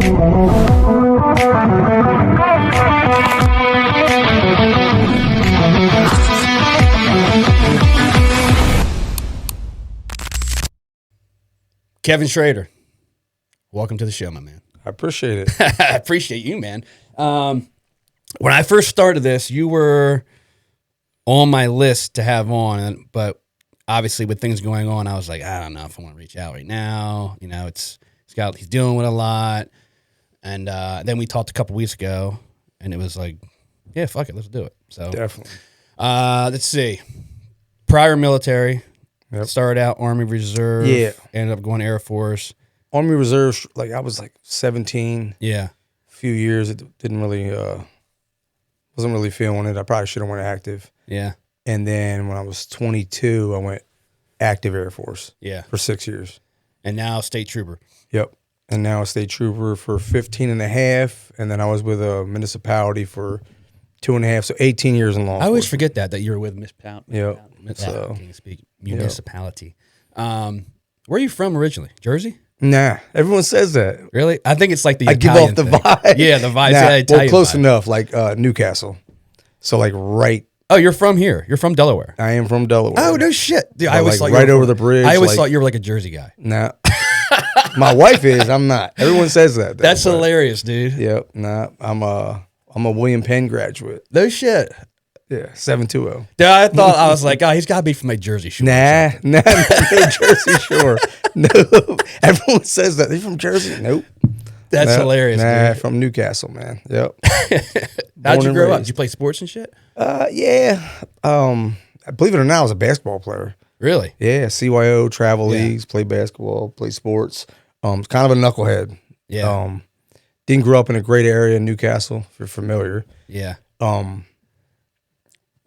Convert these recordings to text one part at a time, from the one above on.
Kevin Schrader, welcome to the show, my man. I appreciate it. I appreciate you, man. When I first started this, you were on my list to have on, but obviously with things going on, I was like, I don't know if I want to reach out right now. You know, he's dealing with a lot. And then we talked a couple weeks ago, and it was like, yeah, fuck it, let's do it. So Definitely. Let's see. Prior military. Yep. Started out Army Reserve. Yeah. Ended up going Air Force. Army Reserve, like I was like 17. Yeah. A few years, it didn't really, wasn't really feeling it. I probably should have went active. Yeah. And then when I was 22, I went active Air Force. Yeah. For 6 years. And now State Trooper. Yep. And now a state trooper for 15 and a half. And then I was with a municipality for 2.5, so 18 years in law enforcement. I always forget that you were with Yep. So, can't speak municipality. Yep. Where are you from originally? Jersey? Nah, everyone says that. Really? I think it's like the I Italian give off the vibe. Yeah, the vibe. Nah, Yeah, well, close enough, like Newcastle. So like right. Oh, you're from here. You're from Delaware. I am from Delaware. Oh, no shit. Dude, I always like thought right over the bridge. I always thought you were like a Jersey guy. Nah. My wife is. I'm not. Everyone says that. That's hilarious, dude. Yep. Nah. I'm a William Penn graduate. No shit. Yeah. 720. Dude, I thought I was like, oh, he's got to be from like Jersey Shore. Nah, no Jersey Shore. No. Everyone says that. They from Jersey? Nope. That's hilarious. Nah, dude. from Newcastle, man. Yep. How'd you grow up? Did you play sports and shit? Yeah. Believe it or not, I was a basketball player. Really? Yeah, CYO, travel leagues, play basketball, play sports. Kind of a knucklehead. Yeah. Didn't grow up in a great area in Newcastle, if you're familiar. Yeah.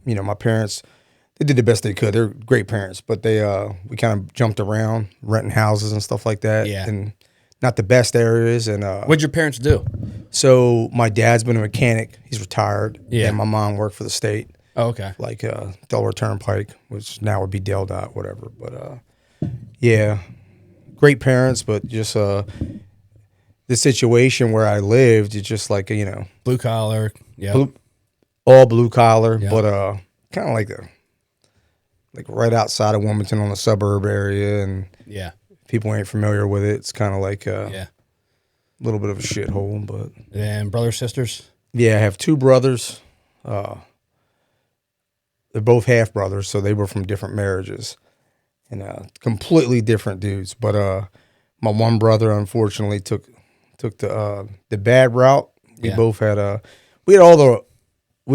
You know, my parents, they did the best they could. They're great parents, but we kind of jumped around, renting houses and stuff like that. Yeah. And not the best areas. And what'd your parents do? So my dad's been a mechanic. He's retired. Yeah. And my mom worked for the state. Oh, okay. Like Delaware Turnpike, which now would be Del Dot, whatever. But yeah, great parents, but just the situation where I lived, it's just like, you know. Blue collar. Yeah. All blue collar, Yeah. but kind of like right outside of Wilmington on the suburb area, and Yeah. people ain't familiar with it. It's kind of like a Yeah. little bit of a shithole, but And brothers, sisters? yeah, I have two brothers. They're both half brothers, so they were from different marriages and completely different dudes. But my one brother, unfortunately, took the bad route. We Yeah. both had we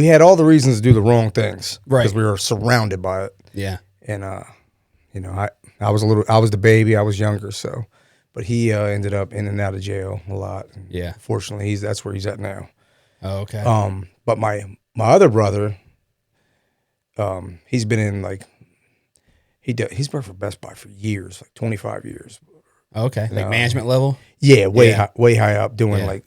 had all the reasons to do the wrong things, Right. Because we were surrounded by it. Yeah. And you know, I was the baby. I was younger, so. But he ended up in and out of jail a lot. And Yeah. fortunately, that's where he's at now. Oh, okay. But my other brother, he's been in like he's worked for Best Buy for years, like 25 years. Okay. Like management level? Yeah, way Yeah. high up, doing Yeah. like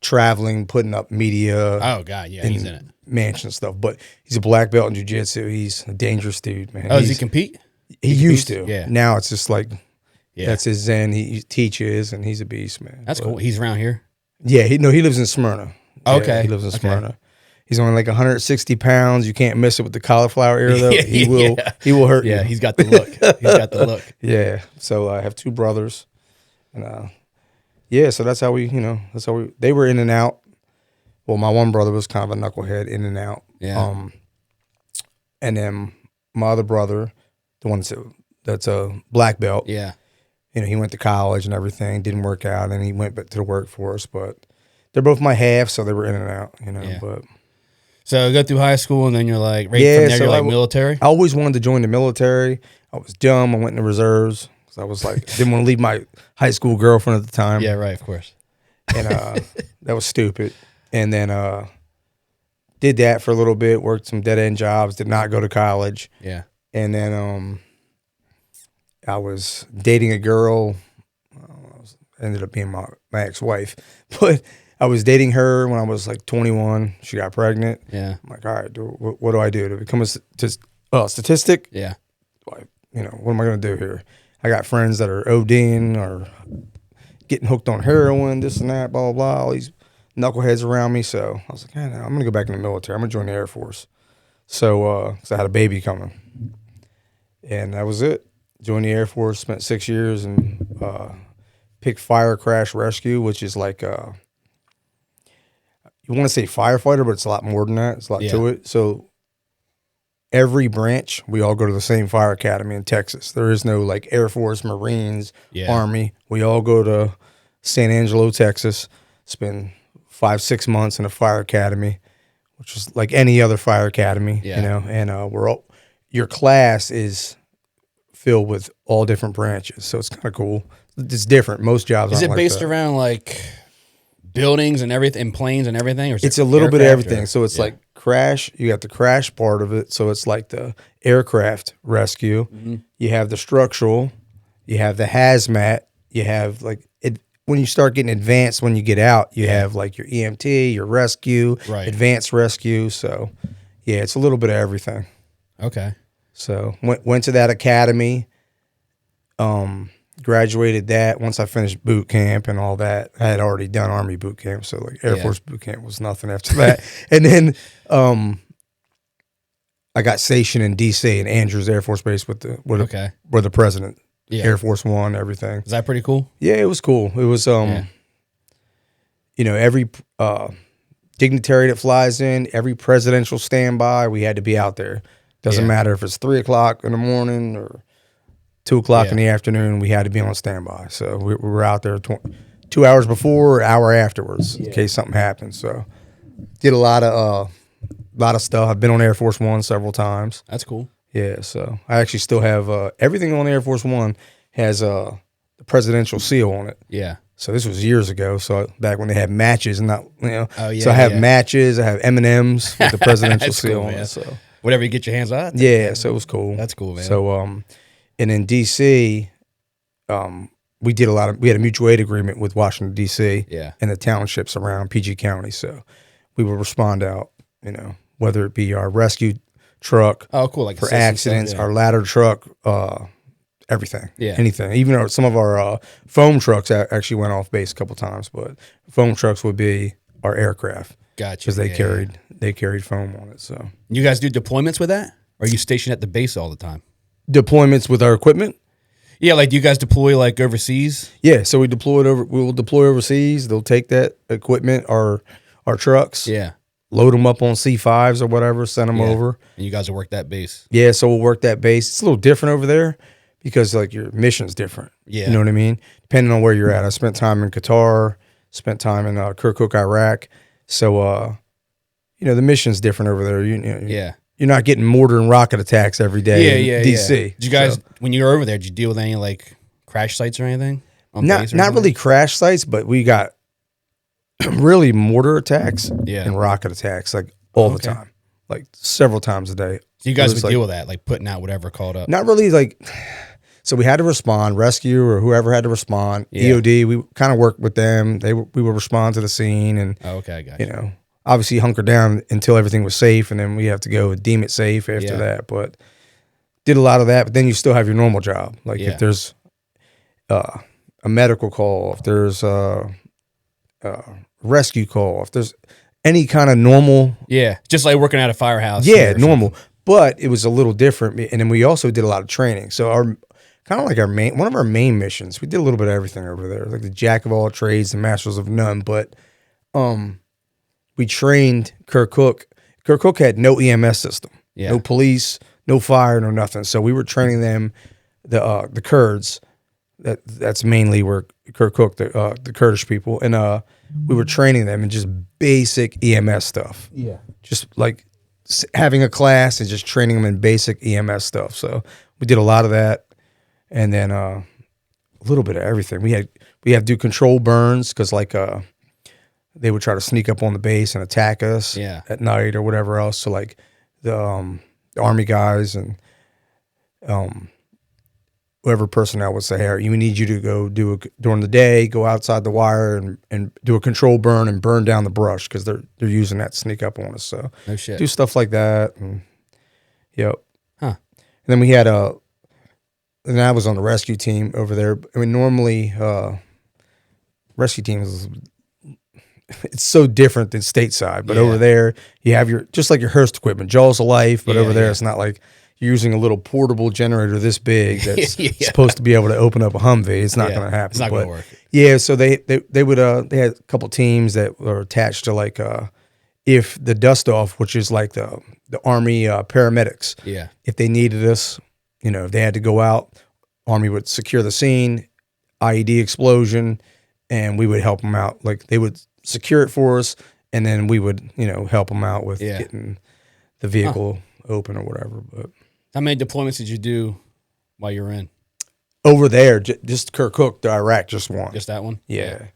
traveling, putting up media. Oh, God. Yeah. He's in it. Mansion stuff. But he's a black belt in jiu-jitsu. He's a dangerous dude, man. Oh, does he compete? He used to. Yeah. Now it's just like Yeah. that's his zen. He teaches, and he's a beast, man. That's But cool. He's around here? yeah, he lives in Smyrna. Yeah, Okay. he lives in Okay. Smyrna. He's only like 160 pounds. You can't miss it with the cauliflower ear, though. Yeah, He will. yeah. He will hurt Yeah. you. He's got the look. He's got the look. Yeah. So I have two brothers, and yeah. So that's how they were in and out. Well, my one brother was kind of a knucklehead, in and out. Yeah. And then my other brother, the one that's a black belt. Yeah. You know, he went to college and everything, didn't work out, and he went back to the workforce. But they're both my half, so they were in and out. You know, Yeah. but. So go through high school, and then you're like, right Yeah, from there, so you're like I military? I always wanted to join the military. I was dumb. I went in the reserves because I was like, didn't want to leave my high school girlfriend at the time. Yeah, right, of course. And that was stupid. And then did that for a little bit, worked some dead-end jobs, did not go to college. Yeah. And then I was dating a girl, ended up being my ex-wife. But I was dating her when I was like 21. She got pregnant. Yeah. I'm like, all right, what do I do to become a statistic? Yeah. Like, you know, what am I going to do here? I got friends that are ODing or getting hooked on heroin, this and that, blah, blah, blah, all these knuckleheads around me. So I was like, I'm going to go back in the military. I'm going to join the Air Force. So, 'cause I had a baby coming. And that was it. Joined the Air Force, spent 6 years, and picked fire crash rescue, which is like, you want to say firefighter, but it's a lot more than that. It's a lot to it. So every branch, we all go to the same fire academy in Texas. There is no like Air Force, Marines, Army. We all go to San Angelo, Texas, spend 5-6 months in a fire academy, which is like any other fire academy, you know, and we're all, your class is filled with all different branches. So it's kind of cool. It's different. Most jobs is aren't it based like that. around like buildings and everything, and planes and everything? Or is It's it a little bit of aircraft, everything. or- So it's like crash. You got the crash part of it. So it's like the aircraft rescue. You have the structural. You have the hazmat. You have like it. When you start getting advanced, when you get out, you have like your EMT, your rescue, advanced rescue. So yeah, it's a little bit of everything. Okay. So went to that academy. Graduated that. Once I finished boot camp and all that, I had already done Army boot camp, so like Air Force boot camp was nothing after that. And then I got stationed in D.C. in Andrews Air Force Base with where the president, Air Force One, everything. Is that pretty cool? Yeah, it was cool. It was you know, every dignitary that flies in, every presidential standby, we had to be out there. Doesn't matter if it's 3 o'clock in the morning or 2 o'clock in the afternoon, we had to be on standby. So we were out there 2 hours before, an hour afterwards, in case something happened. So did a lot of stuff. I've been on Air Force One several times. That's cool. Yeah, so I actually still have everything on Air Force One has the presidential seal on it. Yeah. So this was years ago. So back when they had matches, and not, you know. Oh, yeah, so I have matches. I have M&Ms with the presidential seal cool, on man. it. So whatever you get your hands on. yeah, so it was cool. That's cool, man. So and in DC, we had a mutual aid agreement with Washington DC and the townships around PG County. So we would respond out, you know, whether it be our rescue truck, cool, like for accidents, our ladder truck, everything, anything. Even some of our foam trucks actually went off base a couple times, but foam trucks would be our aircraft. Gotcha. Because they carried foam on it. So you guys do deployments with that? Or are you stationed at the base all the time? Deployments with our equipment? Yeah, like do you guys deploy like overseas? Yeah, so we will deploy overseas. They'll take that equipment, our trucks. Yeah. Load them up on C5s or whatever, send them over. And you guys will work that base. Yeah, so we'll work that base. It's a little different over there because like your mission's different. Yeah. You know what I mean? Depending on where you're at. I spent time in Qatar, spent time in Kirkuk, Iraq. So you know, the mission's different over there. You know, you're not getting mortar and rocket attacks every day in DC. Did you guys, when you were over there, did you deal with any like crash sites or anything? Not really crash sites, but we got really mortar attacks and rocket attacks like all the time, like several times a day. So you guys would deal with that, like putting out whatever called up? Not really like, so we had to respond, rescue or whoever had to respond. EOD, we kind of worked with them. We would respond to the scene and, I got you know, obviously hunker down until everything was safe, and then we have to go and deem it safe after that. But did a lot of that, but then you still have your normal job. Like if there's a medical call, if there's a rescue call, if there's any kind of normal. Yeah, just like working at a firehouse. Yeah, normal. But it was a little different. And then we also did a lot of training. So one of our main missions, we did a little bit of everything over there, like the jack of all trades, the masters of none. But we trained Kirkuk. Kirkuk had no EMS system, no police, no fire, no nothing. So we were training them, the Kurds. That's mainly where Kirkuk, the Kurdish people, and we were training them in just basic EMS stuff. Yeah, just like having a class and just training them in basic EMS stuff. So we did a lot of that, and then a little bit of everything. We had to do control burns because like they would try to sneak up on the base and attack us at night or whatever else. So like the Army guys and whoever personnel would say, hey, we need you to go during the day, go outside the wire and do a control burn and burn down the brush because they're using that to sneak up on us. So no shit. Do stuff like that. And, Huh. And then we had and I was on the rescue team over there. I mean, normally rescue teams, it's so different than stateside. But Yeah. over there, you have your just like your Hearst equipment, jaws of life. But Yeah, over there, yeah. it's not like you're using a little portable generator this big that's Yeah. supposed to be able to open up a Humvee. It's not Yeah, going to happen. it's not gonna But, work. Yeah, so they would they had a couple teams that were attached to like if the dust off, which is like the Army paramedics. Yeah. If they needed us, if they had to go out, Army would secure the scene, IED explosion, and we would help them out. Like they would secure it for us, and then we would, help them out with getting the vehicle open or whatever. But How many deployments did you do while you were in? over there, just Kirkuk to Iraq, just one. Just that one? Yeah.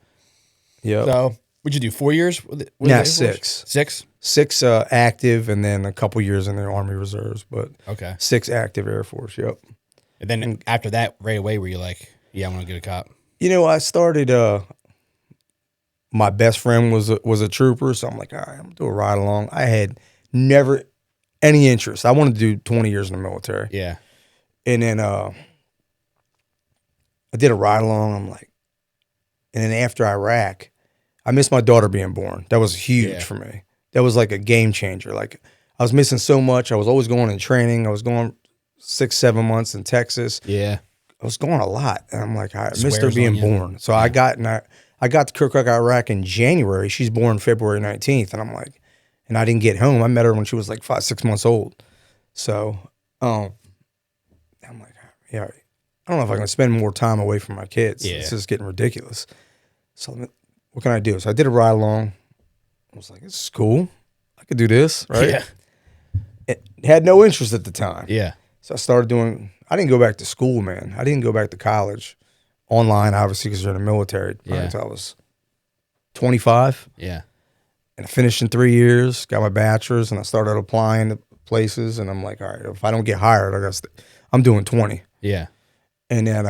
Yeah. So, what'd you do? 4 years? Nah, 6. 6? 6 active, and then a couple years in the Army Reserves, but Okay. 6 active Air Force. Yep. And then after that, right away, were you like, yeah, I want to get a cop? I started. My best friend was a trooper, so I'm like, all right, I'm gonna do a ride along. I had never any interest. I wanted to do 20 years in the military, Yeah. and then I did a ride along. I'm like, and then after Iraq, I missed my daughter being born. That was huge for me. That was like a game changer. Like I was missing so much. I was always going in training. I was going 6-7 months in Texas. Yeah. I was going a lot, and I'm like, I missed her Swears being on you. born. So I got to Kirkuk, Iraq in January. She's born February 19th, and I'm like, and I didn't get home. I met her when she was like 5-6 months old. So, I'm like, yeah, I don't know if I can spend more time away from my kids. Yeah. It's just getting ridiculous. So what can I do? So I did a ride along. I was like, this is cool. I could do this, right? Yeah. It had no interest at the time. Yeah. So I started doing. I didn't go back to school, man. I didn't go back to college, online, obviously, because you're in the military. Until I was 25, Yeah. and I finished in 3 years. Got my bachelor's, and I started applying to places. And I'm like, all right, if I don't get hired, I'm doing 20. Yeah. And then,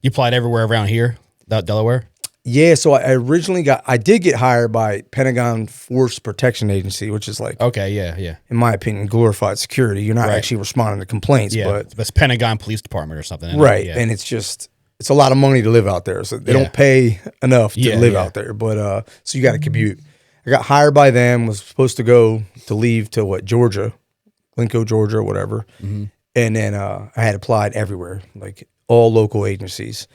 You applied everywhere around here, Delaware? yeah. So I originally I did get hired by Pentagon Force Protection Agency, which is like, Okay. Yeah. Yeah. in my opinion, glorified security. You're not Right. actually responding to complaints, Yeah. but That's Pentagon Police Department or something. isn't it? right. Yeah. And it's a lot of money to live out there. So they don't pay enough to live out there. But so you got to commute. I got hired by them, was supposed to leave to Georgia, Glencoe, Georgia, or whatever. Mm-hmm. And then I had applied everywhere, like all local agencies.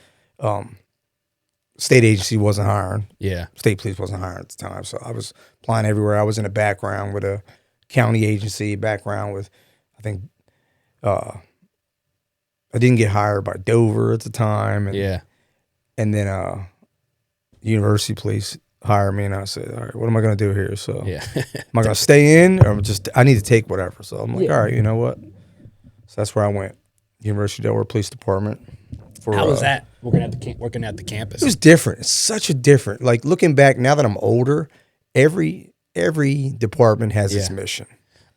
State agency wasn't hiring. Yeah. State police wasn't hiring at the time. So I was applying everywhere. I was in a background with a county agency, background with, I think, I didn't get hired by Dover at the time. And, Yeah. And then university police hired me, and I said, all right, what am I going to do here? So Yeah. am I going to stay in, or I need to take whatever? So I'm like, all right, you know what? So that's where I went. University of Delaware Police Department. How was that working at the campus? It was different. It's such a different, like looking back now that I'm older, every department has its mission.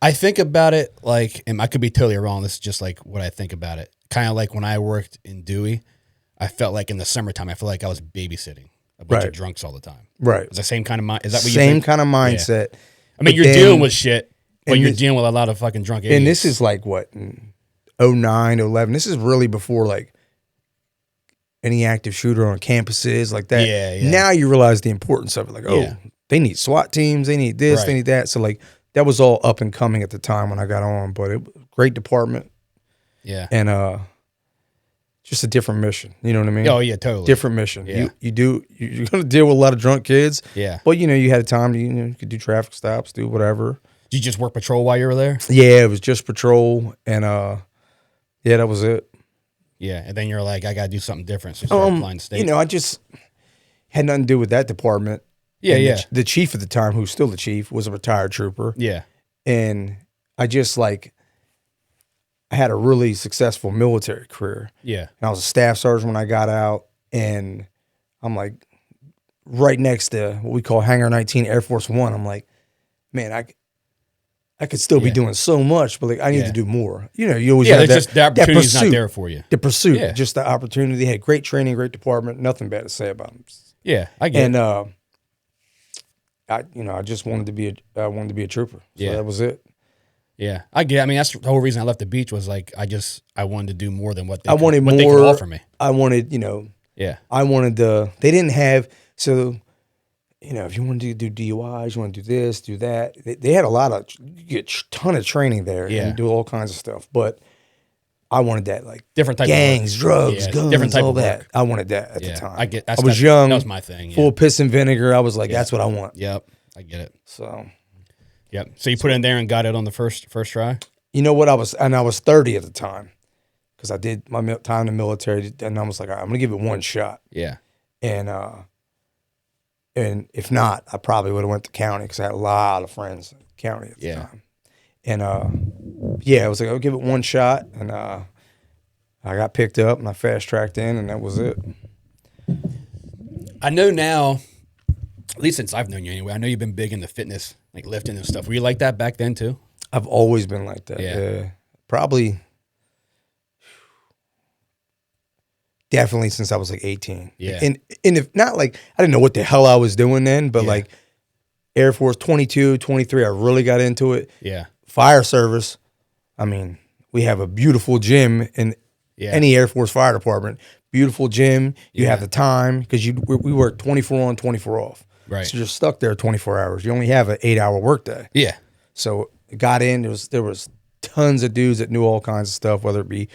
I think about it like, and I could be totally wrong. This is just like what I think about it. Kind of like when I worked in Dewey, I felt like in the summertime, I felt like I was babysitting a bunch of drunks all the time. Right. It's the same kind of mind. Is that what you Same think? kind of mindset. I mean, But you're then- dealing with shit, but and you're this- dealing with a lot of fucking drunk idiots. And this is like what, 09, 11. This is really before like any active shooter on campuses like that. Yeah, yeah. Now you realize the importance of it. Like, Yeah. they need SWAT teams, they need this, Right. they need that. So like that was all up and coming at the time when I got on. But it was a great department, Yeah. and just a different mission. You know what I mean? Oh yeah, totally. Different mission. Yeah. You're going to deal with a lot of drunk kids. Yeah. But you had time to you could do traffic stops, do whatever. Did you just work patrol while you were there? Yeah, it was just patrol, and yeah, that was it. Yeah. And then you're like, I got to do something different. So you start applying to state. I just had nothing to do with that department. Yeah, And yeah. The chief at the time, who's still the chief, was a retired trooper, Yeah. and I just I had a really successful military career. Yeah. And I was a staff sergeant when I got out, and I'm like right next to what we call Hangar 19 Air Force One. I'm like, man, I could still be doing so much, but I need to do more. You always have It's that, just the opportunity's pursuit, not there for you. the pursuit, Yeah. just the opportunity. They had great training, great department, nothing bad to say about them. Yeah, I get And it. I just wanted to be a trooper. So Yeah. that was it. Yeah, I get it. I mean, that's the whole reason I left the beach was like, I wanted to do more than what they I wanted what more. they could offer me. I wanted, Yeah. I wanted they didn't have, So, if you want to do DUIs, you want to do this, do that. They had a lot of, you get a ton of training there Yeah. and do all kinds of stuff. But I wanted that, like Different type gangs, of drugs, Yeah, guns, different type all of that. work. I wanted that at the Yeah, time. I get. I was young. That was my thing. Yeah. Full of piss and vinegar. I was like, that's what I want. Yep, I get it. So, Yep. So you put in there and got it on the first try. you know what? I was 30 at the time because I did my time in the military, and I was like, all right, I'm gonna give it one shot. Yeah. And if not, I probably would have went to county because I had a lot of friends in county at the time. And I was like, I'll give it one shot, and I got picked up and I fast tracked in, and that was it. I know now, at least since I've known you anyway. I know you've been big into fitness, like lifting and stuff. Were you like that back then too? I've always been like that. Yeah. Probably, definitely since I was like 18. Yeah. And if not, like, I didn't know what the hell I was doing then, but like Air Force 22, 23, I really got into it. Yeah. Fire service. I mean, we have a beautiful gym in any Air Force fire department. Beautiful gym. You have the time because we work 24 on, 24 off. Right. So you're stuck there 24 hours. You only have an 8-hour workday. Yeah. So it got in. There was tons of dudes that knew all kinds of stuff, whether it be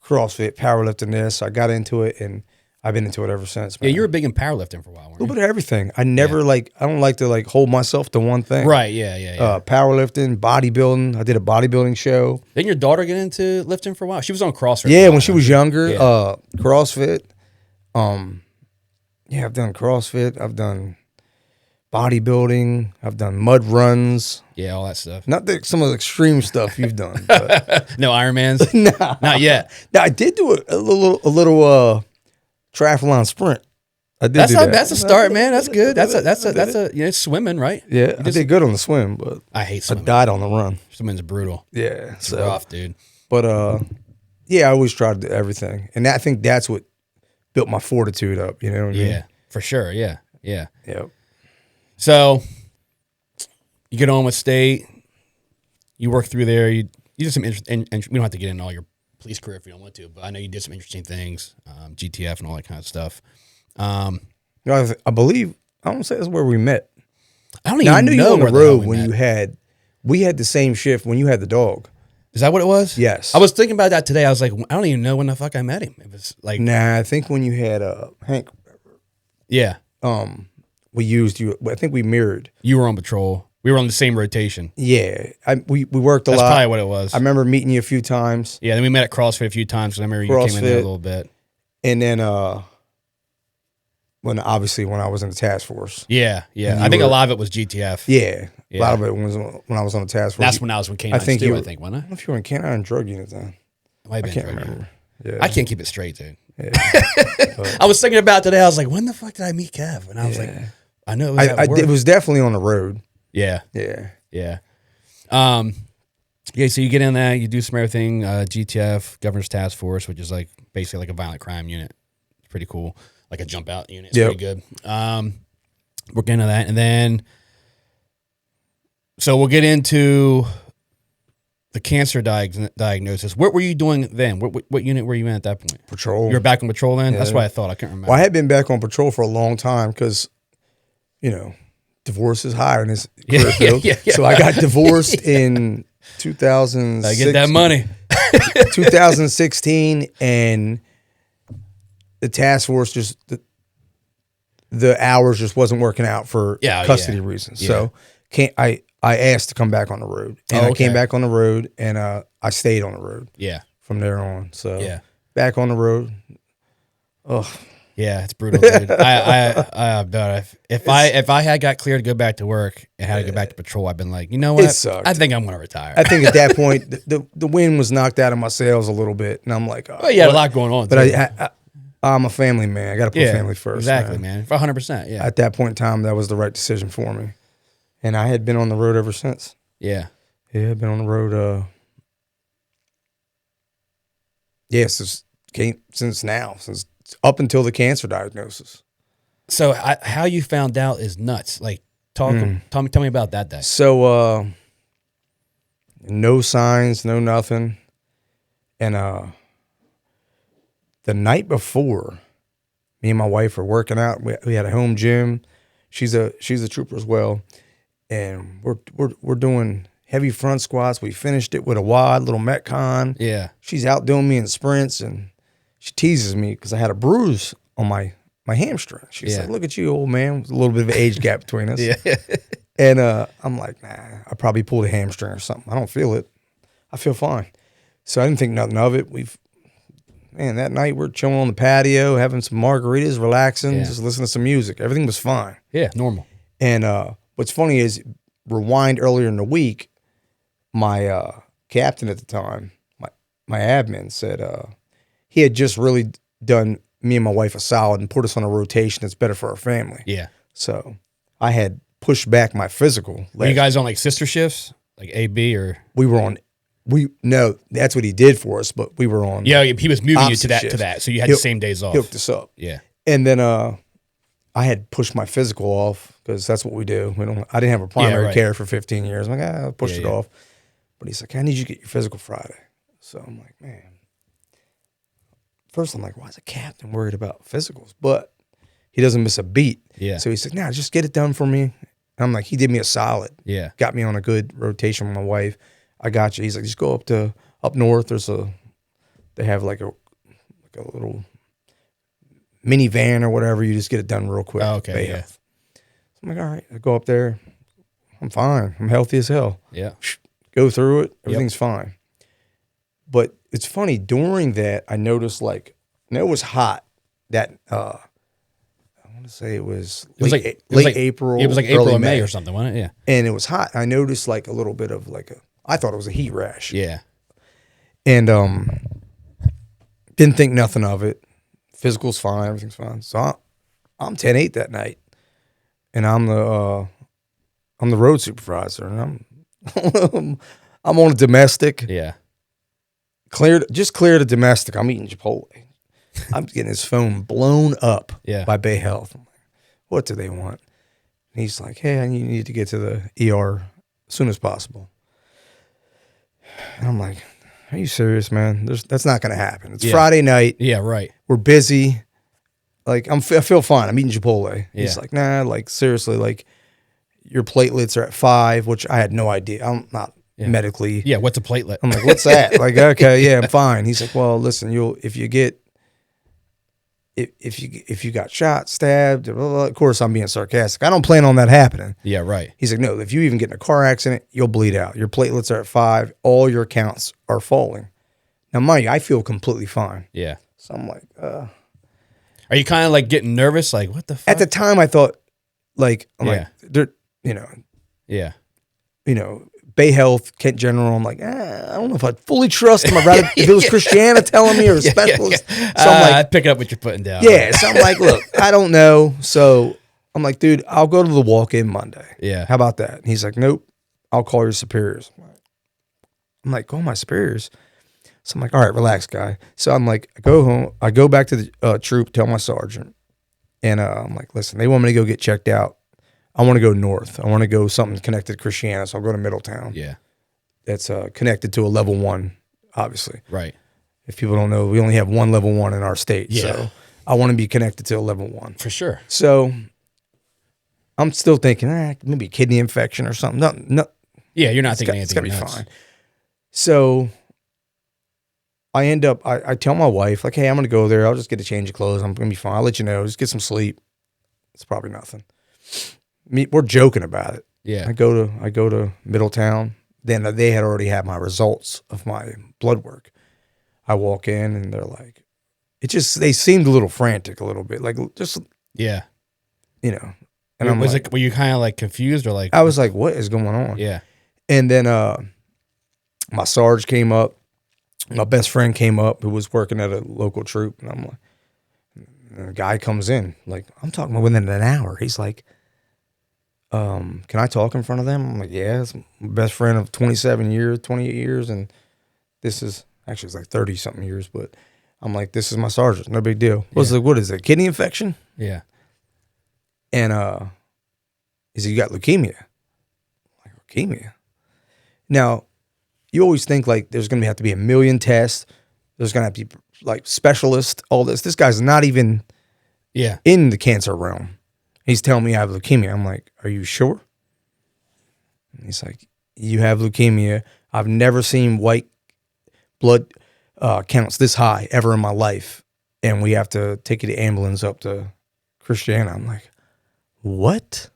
CrossFit, powerlifting. This I got into it, and I've been into it ever since. Man. Yeah, you were big in powerlifting for a while. A little bit of everything. I never I don't like to hold myself to one thing. Right. Yeah. Powerlifting, bodybuilding. I did a bodybuilding show. Didn't your daughter get into lifting for a while? She was on CrossFit. Yeah, when she was younger. Yeah. CrossFit. I've done CrossFit. I've done bodybuilding. I've done mud runs. Yeah, all that stuff. Not some of the extreme stuff you've done. But No Ironmans? nah. Not yet. Now, I did do a little triathlon sprint. I did do that. That's a start, man. That's good. That's a swimming, right? Yeah, I did good on the swim, but I hate I swimming. died on the run. Swimming's brutal. Yeah, It's rough, dude. But I always tried to do everything, and I think that's what built my fortitude up. You know what I mean? Yeah, for sure. Yeah. Yep. So you get on with state. You work through there. You did some interesting. And we don't have to get into all your police career if you don't want to, but I know you did some interesting things, GTF and all that kind of stuff. I believe I don't say that's where we met. I don't even know. I knew you on the where road hell when we had the same shift when you had the dog. Is that what it was? Yes. I was thinking about that today. I was like, I don't even know when the fuck I met him. It was like, Nah, I think when you had Hank, yeah, we used you. I think we mirrored. you were on patrol. We were on the same rotation. Yeah, we worked a That's lot. probably what it was. I remember meeting you a few times, Yeah, then we met at CrossFit a few times because I remember you came in there a CrossFit. little bit. and then when I was in the task force. Yeah. And I you think a were- lot of it was GTF. Yeah, a Yeah. lot of it was when I was on the task force. That's when I was with K9s think too, you I were- think, I wasn't don't know if you were in canine drug unit then. I? Might have I been can't right. remember. Yeah. I can't keep it straight, dude. Yeah. I was thinking about today. I was like, when the fuck did I meet Kev? And I was like, I know it was at work. It was definitely on the road. Yeah. Yeah. Yeah. So you get in there, you do some everything, GTF, Governor's Task Force, which is like basically like a violent crime unit. It's pretty cool. Like a jump out unit. It's Yep. pretty good. We're getting to that. And then, so we'll get into the cancer diagnosis. What were you doing then? What unit were you in at that point? Patrol. You were back on patrol then? That's Yeah. what I thought. I can't remember. Well, I had been back on patrol for a long time because, divorce is higher in this career field. Yeah. So I got divorced in 2006. I get that money. 2016, and the task force the hours just wasn't working out for custody reasons. Yeah. So I asked to come back on the road, and I came back on the road, and I stayed on the road. Yeah. From there on. So Yeah. back on the road. Oh. Yeah, it's brutal, dude. If I had got cleared to go back to work and had to go back to patrol, I've been like, you know what? It sucked. I think I'm going to retire. I think at that point, the wind was knocked out of my sails a little bit, and I'm like, well, you had a lot going on. But too. I'm a family man. I got to put family first. Exactly, man. 100%. Yeah. At that point in time, that was the right decision for me, and I had been on the road ever since. Yeah. Yeah, I've been on the road. Since up until the cancer diagnosis. So how you found out is nuts. Like, tell me about that day. So, no signs, no nothing. And the night before, Me and my wife were working out. We had a home gym. She's a trooper as well, and we're doing heavy front squats. We finished it with a wad, little Metcon. Yeah. She's outdoing me in sprints, and she teases me because I had a bruise on my hamstring. She's like, "Look at you, old man." There's a little bit of an age gap between us. Yeah. And I'm like, "Nah, I probably pulled a hamstring or something. I don't feel it. I feel fine." So I didn't think nothing of it. That night we're chilling on the patio, having some margaritas, relaxing, just listening to some music. Everything was fine. Yeah, normal. And what's funny is, rewind earlier in the week, my captain at the time, my admin said he had just really done me and my wife a solid and put us on a rotation that's better for our family. Yeah. So I had pushed back my physical. Were you guys on like sister shifts, like A, B, or? We were on. No, that's what he did for us, but we were on. Yeah, he was moving you to shifts. that, so you had the same days off. He hooked us up. Yeah. And then I had pushed my physical off because that's what we do. I didn't have a primary care for 15 years. I'm like, I'll push it off. But he's like, I need you to get your physical Friday. So I'm like, man. First, I'm like, why is a captain worried about physicals? But he doesn't miss a beat. Yeah. So he said, nah, just get it done for me. And I'm like, he did me a solid. Yeah. Got me on a good rotation with my wife. I got you. He's like, just go up north. They have like a little minivan or whatever. You just get it done real quick. Oh, okay. Yeah. So I'm like, all right. I go up there. I'm fine. I'm healthy as hell. Yeah. Go through it. Everything's fine. But it's funny, during that, I noticed it was hot. That I want to say it was late April. It was like April or May or something, wasn't it? Yeah. And it was hot. I noticed like a little bit of I thought it was a heat rash. Yeah. And didn't think nothing of it. Physical's fine, everything's fine. So I'm 10-8 that night, and I'm the road supervisor, and I'm on a domestic. Yeah. Cleared the domestic. I'm eating Chipotle. I'm getting his phone blown up by Bay Health. I'm like, what do they want? And he's like, hey, you need to get to the ER as soon as possible. And I'm like, are you serious, man? That's not going to happen. It's Friday night. Yeah, right. We're busy. Like, I feel fine. I'm eating Chipotle. Yeah. He's like, nah, like, seriously, like, your platelets are at 5, which I had no idea. I'm not medically. Yeah, what's a platelet? I'm like, what's that? Like, okay, yeah, I'm fine. He's like, well, listen, if you got shot, stabbed, blah, blah, blah. Of course, I'm being sarcastic. I don't plan on that happening. Yeah, right. He's like, no, if you even get in a car accident, you'll bleed out. Your platelets are at 5. All your counts are falling. Now, mind you, I feel completely fine. Yeah. So I'm like, Are you kind of like getting nervous? Like, what the fuck? At the time, I thought, like, they're, Yeah. Bay Health, Kent General. I'm like, I don't know if I'd fully trust him. I'd rather if it was Christiana telling me or a specialist. So I'm like, I pick up what you're putting down. yeah. So I'm like, look, I don't know. So I'm like, dude, I'll go to the walk-in Monday. Yeah. How about that? And he's like, nope, I'll call your superiors. I'm like, call my superiors. So I'm like, all right, relax, guy. So I'm like, I go home. I go back to the troop, tell my sergeant. And I'm like, listen, they want me to go get checked out. I want to go north. I want to go something connected to Christiana, so I'll go to Middletown. Yeah. That's connected to a level 1, obviously. Right. If people don't know, we only have one level 1 in our state. Yeah. So I want to be connected to a level 1. For sure. So I'm still thinking, maybe a kidney infection or something. No. Yeah, you're not thinking It's anything. going to be fine. So I end up, I tell my wife, like, hey, I'm going to go there. I'll just get a change of clothes. I'm going to be fine. I'll let you know. Just get some sleep. It's probably nothing. We're joking about it. Yeah. I go to Middletown. Then they had already had my results of my blood work. I walk in and they're like, they seemed a little frantic, a little bit, like just yeah, And I'm were you kind of like confused or like? I was like, what is going on? Yeah. And then my sarge came up, my best friend came up who was working at a local troop, and I'm like, and the guy comes in, like I'm talking about within an hour. He's like, can I talk in front of them? I'm like, yeah, it's my best friend of 28 years, and this is actually it's like 30 something years, but I'm like, this is my sergeant, no big deal. What is it, kidney infection? Yeah. And he said, you got leukemia. I'm like, leukemia? Now, you always think like there's gonna have to be a million tests, there's gonna have to be like specialists, all this. This guy's not even Yeah. in the cancer realm. He's telling me I have leukemia. I'm like, are you sure? And he's like, you have leukemia. I've never seen white blood counts this high ever in my life. And we have to take you to ambulance up to Christiana. I'm like, what?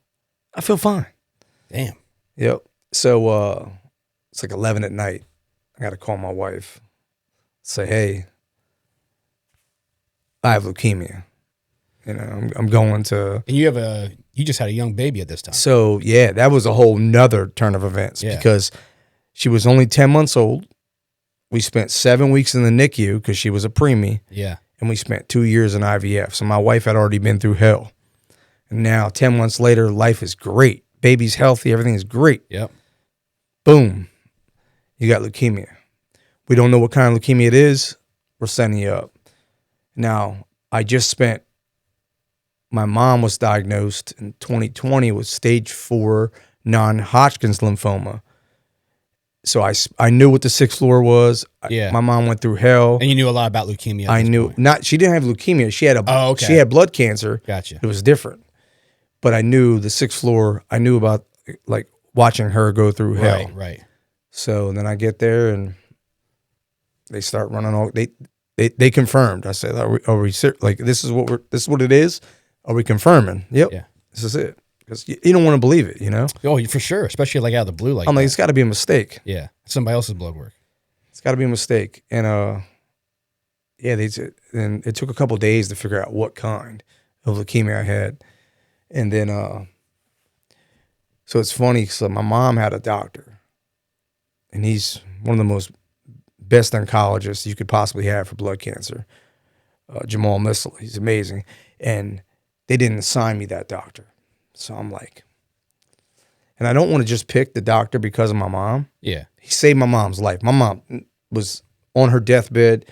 I feel fine. Damn. Yep. So it's like 11 at night. I got to call my wife. Say, hey, I have leukemia. You know, I'm going to. And you just had a young baby at this time. So yeah, that was a whole nother turn of events because she was only 10 months old. We spent 7 weeks in the NICU because she was a preemie. Yeah. And we spent 2 years in IVF. So my wife had already been through hell. And now 10 months later, life is great. Baby's healthy. Everything is great. Yep. Boom. You got leukemia. We don't know what kind of leukemia it is. We're sending you up. Now, my mom was diagnosed in 2020 with stage 4 non-Hodgkin's lymphoma. So I knew what the 6th floor was. Yeah. My mom went through hell. And you knew a lot about leukemia. I knew point. She didn't have leukemia. She had she had blood cancer. Gotcha. It was different. But I knew the 6th floor. I knew about like watching her go through hell. Right. So then I get there and they start running all they confirmed. I said, are we like this is what it is? Are we confirming? Yep. Yeah. This is it. Because you don't want to believe it, you know? Oh, for sure. Especially like out of the blue like I'm like, that. it's got to be a mistake. Yeah. Somebody else's blood work. It's got to be a mistake. And and it took a couple of days to figure out what kind of leukemia I had. And then so it's funny, so my mom had a doctor. And he's one of the most best oncologists you could possibly have for blood cancer. Jamal Missile. He's amazing. And they didn't assign me that doctor. So I'm like, and I don't want to just pick the doctor because of my mom. Yeah. He saved my mom's life. My mom was on her deathbed.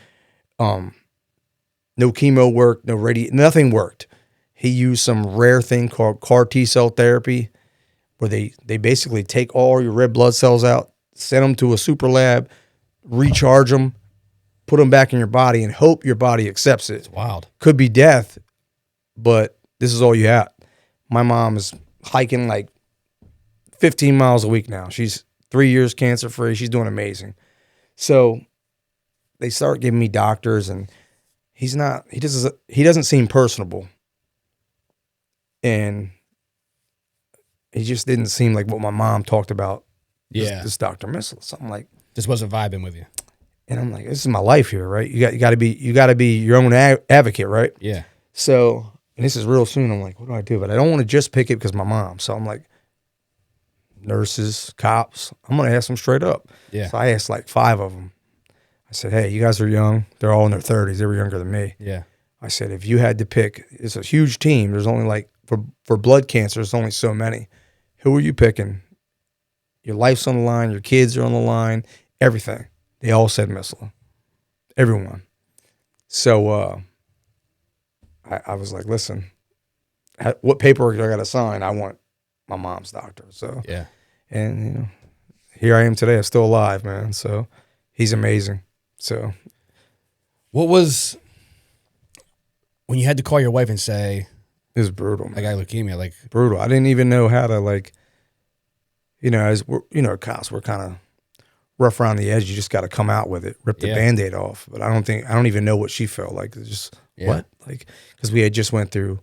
No chemo worked, nothing worked. He used some rare thing called CAR T-cell therapy where they basically take all your red blood cells out, send them to a super lab, recharge them, put them back in your body and hope your body accepts it. It's wild. Could be death, but this is all you have. My mom is hiking like 15 miles a week now. She's 3 years cancer free. She's doing amazing. So they start giving me doctors, and he doesn't seem personable, and he just didn't seem like what my mom talked about. Yeah, this Dr. Missile, something like just wasn't vibing with you. And I'm like, this is my life here, right? You got to be your own advocate, right? Yeah. So. And this is real soon. I'm like, what do I do? But I don't want to just pick it because my mom. So I'm like, nurses, cops. I'm going to ask them straight up. Yeah. So I asked like 5 of them. I said, hey, you guys are young. They're all in their 30s. They were younger than me. Yeah. I said, if you had to pick, it's a huge team. There's only like, for blood cancer, there's only so many. Who are you picking? Your life's on the line. Your kids are on the line. Everything. They all said Missile. Everyone. So, I was like, listen, what paperwork do I got to sign? I want my mom's doctor. So, yeah. And, here I am today. I'm still alive, man. So he's amazing. So what was, when you had to call your wife and say, it was brutal, man. I got leukemia, like brutal. I didn't even know how to as we're, cops, we're kind of rough around the edge. You just got to come out with it, rip the Band-Aid off. But I don't even know what she felt like. It's just, what? Like, because we had just went through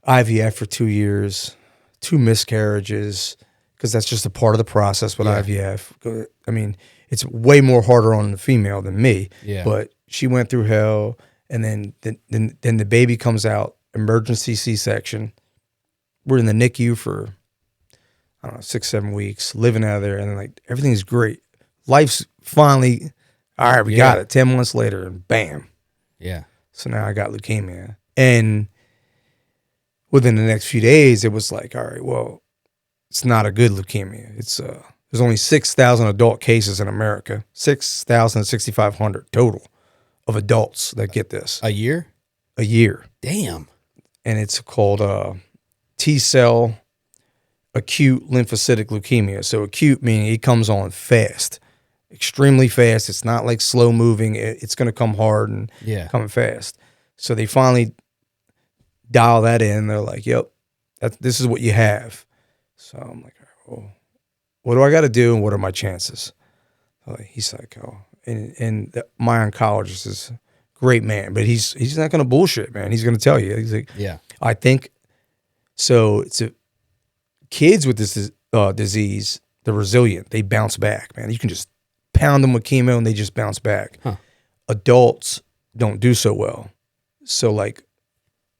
IVF for 2 years, 2 miscarriages, because that's just a part of the process with IVF. I mean, it's way more harder on the female than me. Yeah. But she went through hell, and then the baby comes out, emergency C-section. We're in the NICU for, I don't know, 6-7 weeks, living out of there, and then like everything's great. Life's finally, all right, we got it. 10 months later, and bam. Yeah. So now I got leukemia. And within the next few days, it was like, all right, well, it's not a good leukemia. It's there's only 6,000 adult cases in America, 6,500 total of adults that get this. A year? A year. Damn. And it's called T-cell acute lymphocytic leukemia. So acute meaning it comes on fast, extremely fast. It's not like slow moving. It's going to come hard and coming fast. So they finally dial that in. They're like, yep, this is what you have. So I'm like, well, what do I got to do and what are my chances? He's like, oh, my oncologist is a great man, but he's not going to bullshit, man. He's going to tell you. He's like, Yeah. I think so. Kids with this disease, they're resilient. They bounce back, man. You can just pound them with chemo and they just bounce back. Huh. Adults don't do so well. So like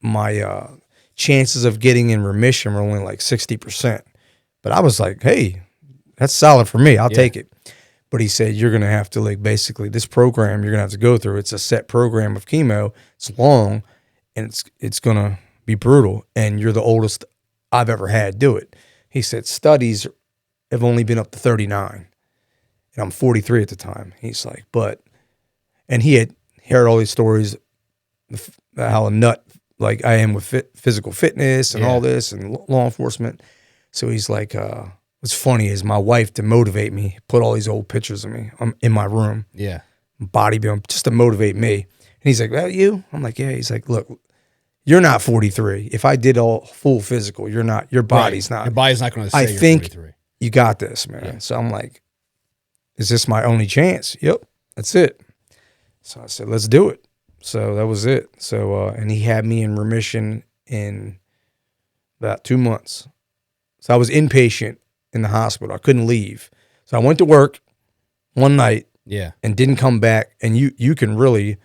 my chances of getting in remission were only like 60%. But I was like, hey, that's solid for me. I'll take it. But he said, you're going to have to like basically this program you're going to have to go through. It's a set program of chemo. It's long and it's going to be brutal. And you're the oldest I've ever had do it. He said, studies have only been up to 39. And I'm 43 at the time. He's like, and he had heard all these stories, how a nut like I am with physical fitness and all this and law enforcement. So he's like, what's funny is my wife, to motivate me, put all these old pictures of me in my room. Yeah. Bodybuilding, just to motivate me. And he's like, that you? I'm like, yeah. He's like, look, you're not 43. If I did all full physical, you're not. Your body's not. Your body's not going to say I think 43. You got this, man. Yeah. So I'm like, is this my only chance? Yep, that's it. So I said, let's do it. So that was it. So, and he had me in remission in about 2 months. So I was inpatient in the hospital. I couldn't leave. So I went to work one night and didn't come back. And you can really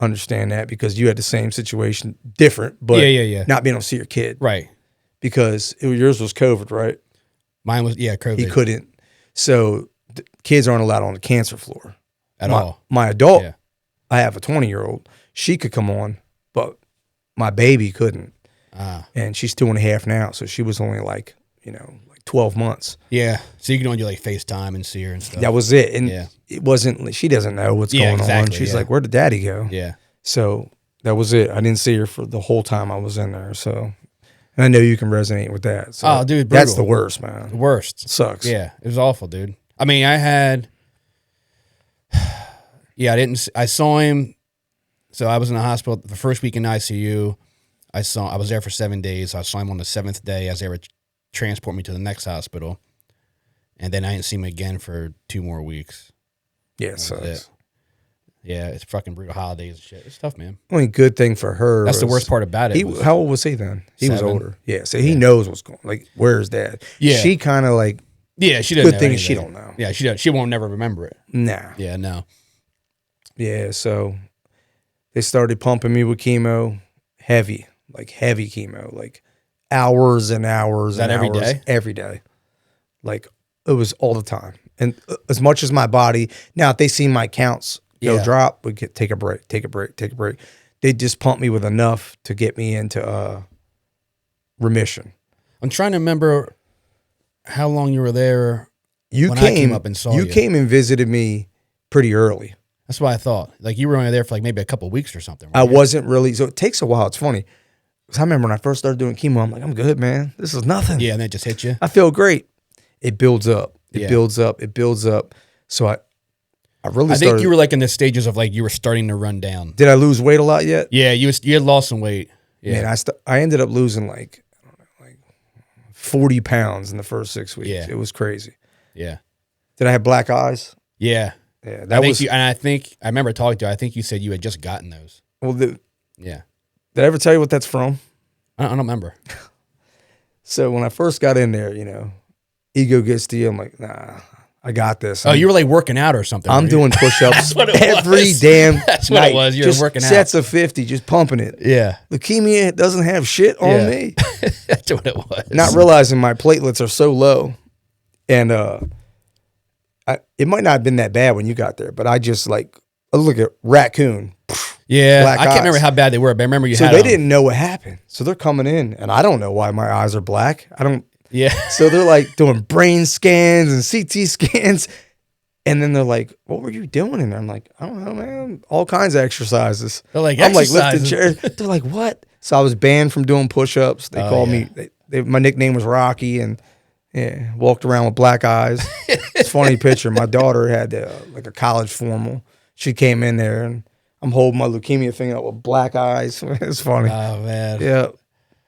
understand that because you had the same situation, different, but not being able to see your kid. Right. Because yours was COVID, right? Mine was, COVID. He couldn't. So the kids aren't allowed on the cancer floor. At all. My adult, I have a 20-year-old. She could come on, but my baby couldn't. And she's 2.5 now, so she was only like 12 months. Yeah, so you can only do like FaceTime and see her and stuff. That was it. And it wasn't, she doesn't know what's going on. She's like, where did daddy go? Yeah. So that was it. I didn't see her for the whole time I was in there. So, and I know you can resonate with that. So oh, dude, brutal. That's the worst, man. The worst. It sucks. Yeah, it was awful, dude. I mean, I saw him. So I was in the hospital the first week in ICU. I was there for 7 days. I saw him on the 7th day as they were transport me to the next hospital. And then I didn't see him again for 2 more weeks. Yeah, it sucks. Yeah, it's fucking brutal. Holidays and shit. It's tough, man. Only good thing for her. That's the worst part about it. How old was he then? He 7. was older. Yeah, so he knows what's going on. Like, where's dad? Yeah. She kind of like, she doesn't know. Good thing is she don't know. Yeah, she won't never remember it. Nah. Yeah, no. Yeah, so they started pumping me with chemo, heavy chemo, like hours and hours. Is that every day? Every day. Like, it was all the time. And as much as my body, now if they see my counts go drop, we could take a break. They just pump me with enough to get me into remission. I'm trying to remember how long you were there when I came up and saw you. You came and visited me pretty early. That's what I thought. Like you were only there for like maybe a couple of weeks or something. I wasn't really. So it takes a while. It's funny. Because I remember when I first started doing chemo, I'm like, I'm good, man. This is nothing. Yeah, and then it just hit you. I feel great. It builds up. It builds up. It builds up. So I think you were like in the stages of like you were starting to run down. Did I lose weight a lot yet? Yeah, you had lost some weight. Yeah. Man, I ended up losing like 40 pounds in the first 6 weeks. Yeah. It was crazy. Yeah. Did I have black eyes? Yeah. Yeah. I remember talking to you. I think you said you had just gotten those. Well, yeah. Did I ever tell you what that's from? I don't remember. So when I first got in there, ego gets to you. I'm like, nah, I got this. You were like working out or something. I'm doing push-ups every damn That's what night. it was. You were working out. Sets of 50, just pumping it. Yeah. Leukemia doesn't have shit on me. That's what it was. Not realizing my platelets are so low. And it might not have been that bad when you got there, but I just I look at raccoon. Yeah, I can't remember how bad they were, but I remember you had So they didn't know what happened. So they're coming in, and I don't know why my eyes are black. Yeah. So they're like doing brain scans and CT scans. And then they're like, what were you doing in there? I'm like, I don't know, man. All kinds of exercises. They're like, I'm like lifting chairs. They're like, what? So I was banned from doing push-ups. They called me, my nickname was Rocky, and walked around with black eyes. It's a funny picture. My daughter had like a college formal. She came in there, and I'm holding my leukemia thing out with black eyes. It's funny. Oh man. Yeah.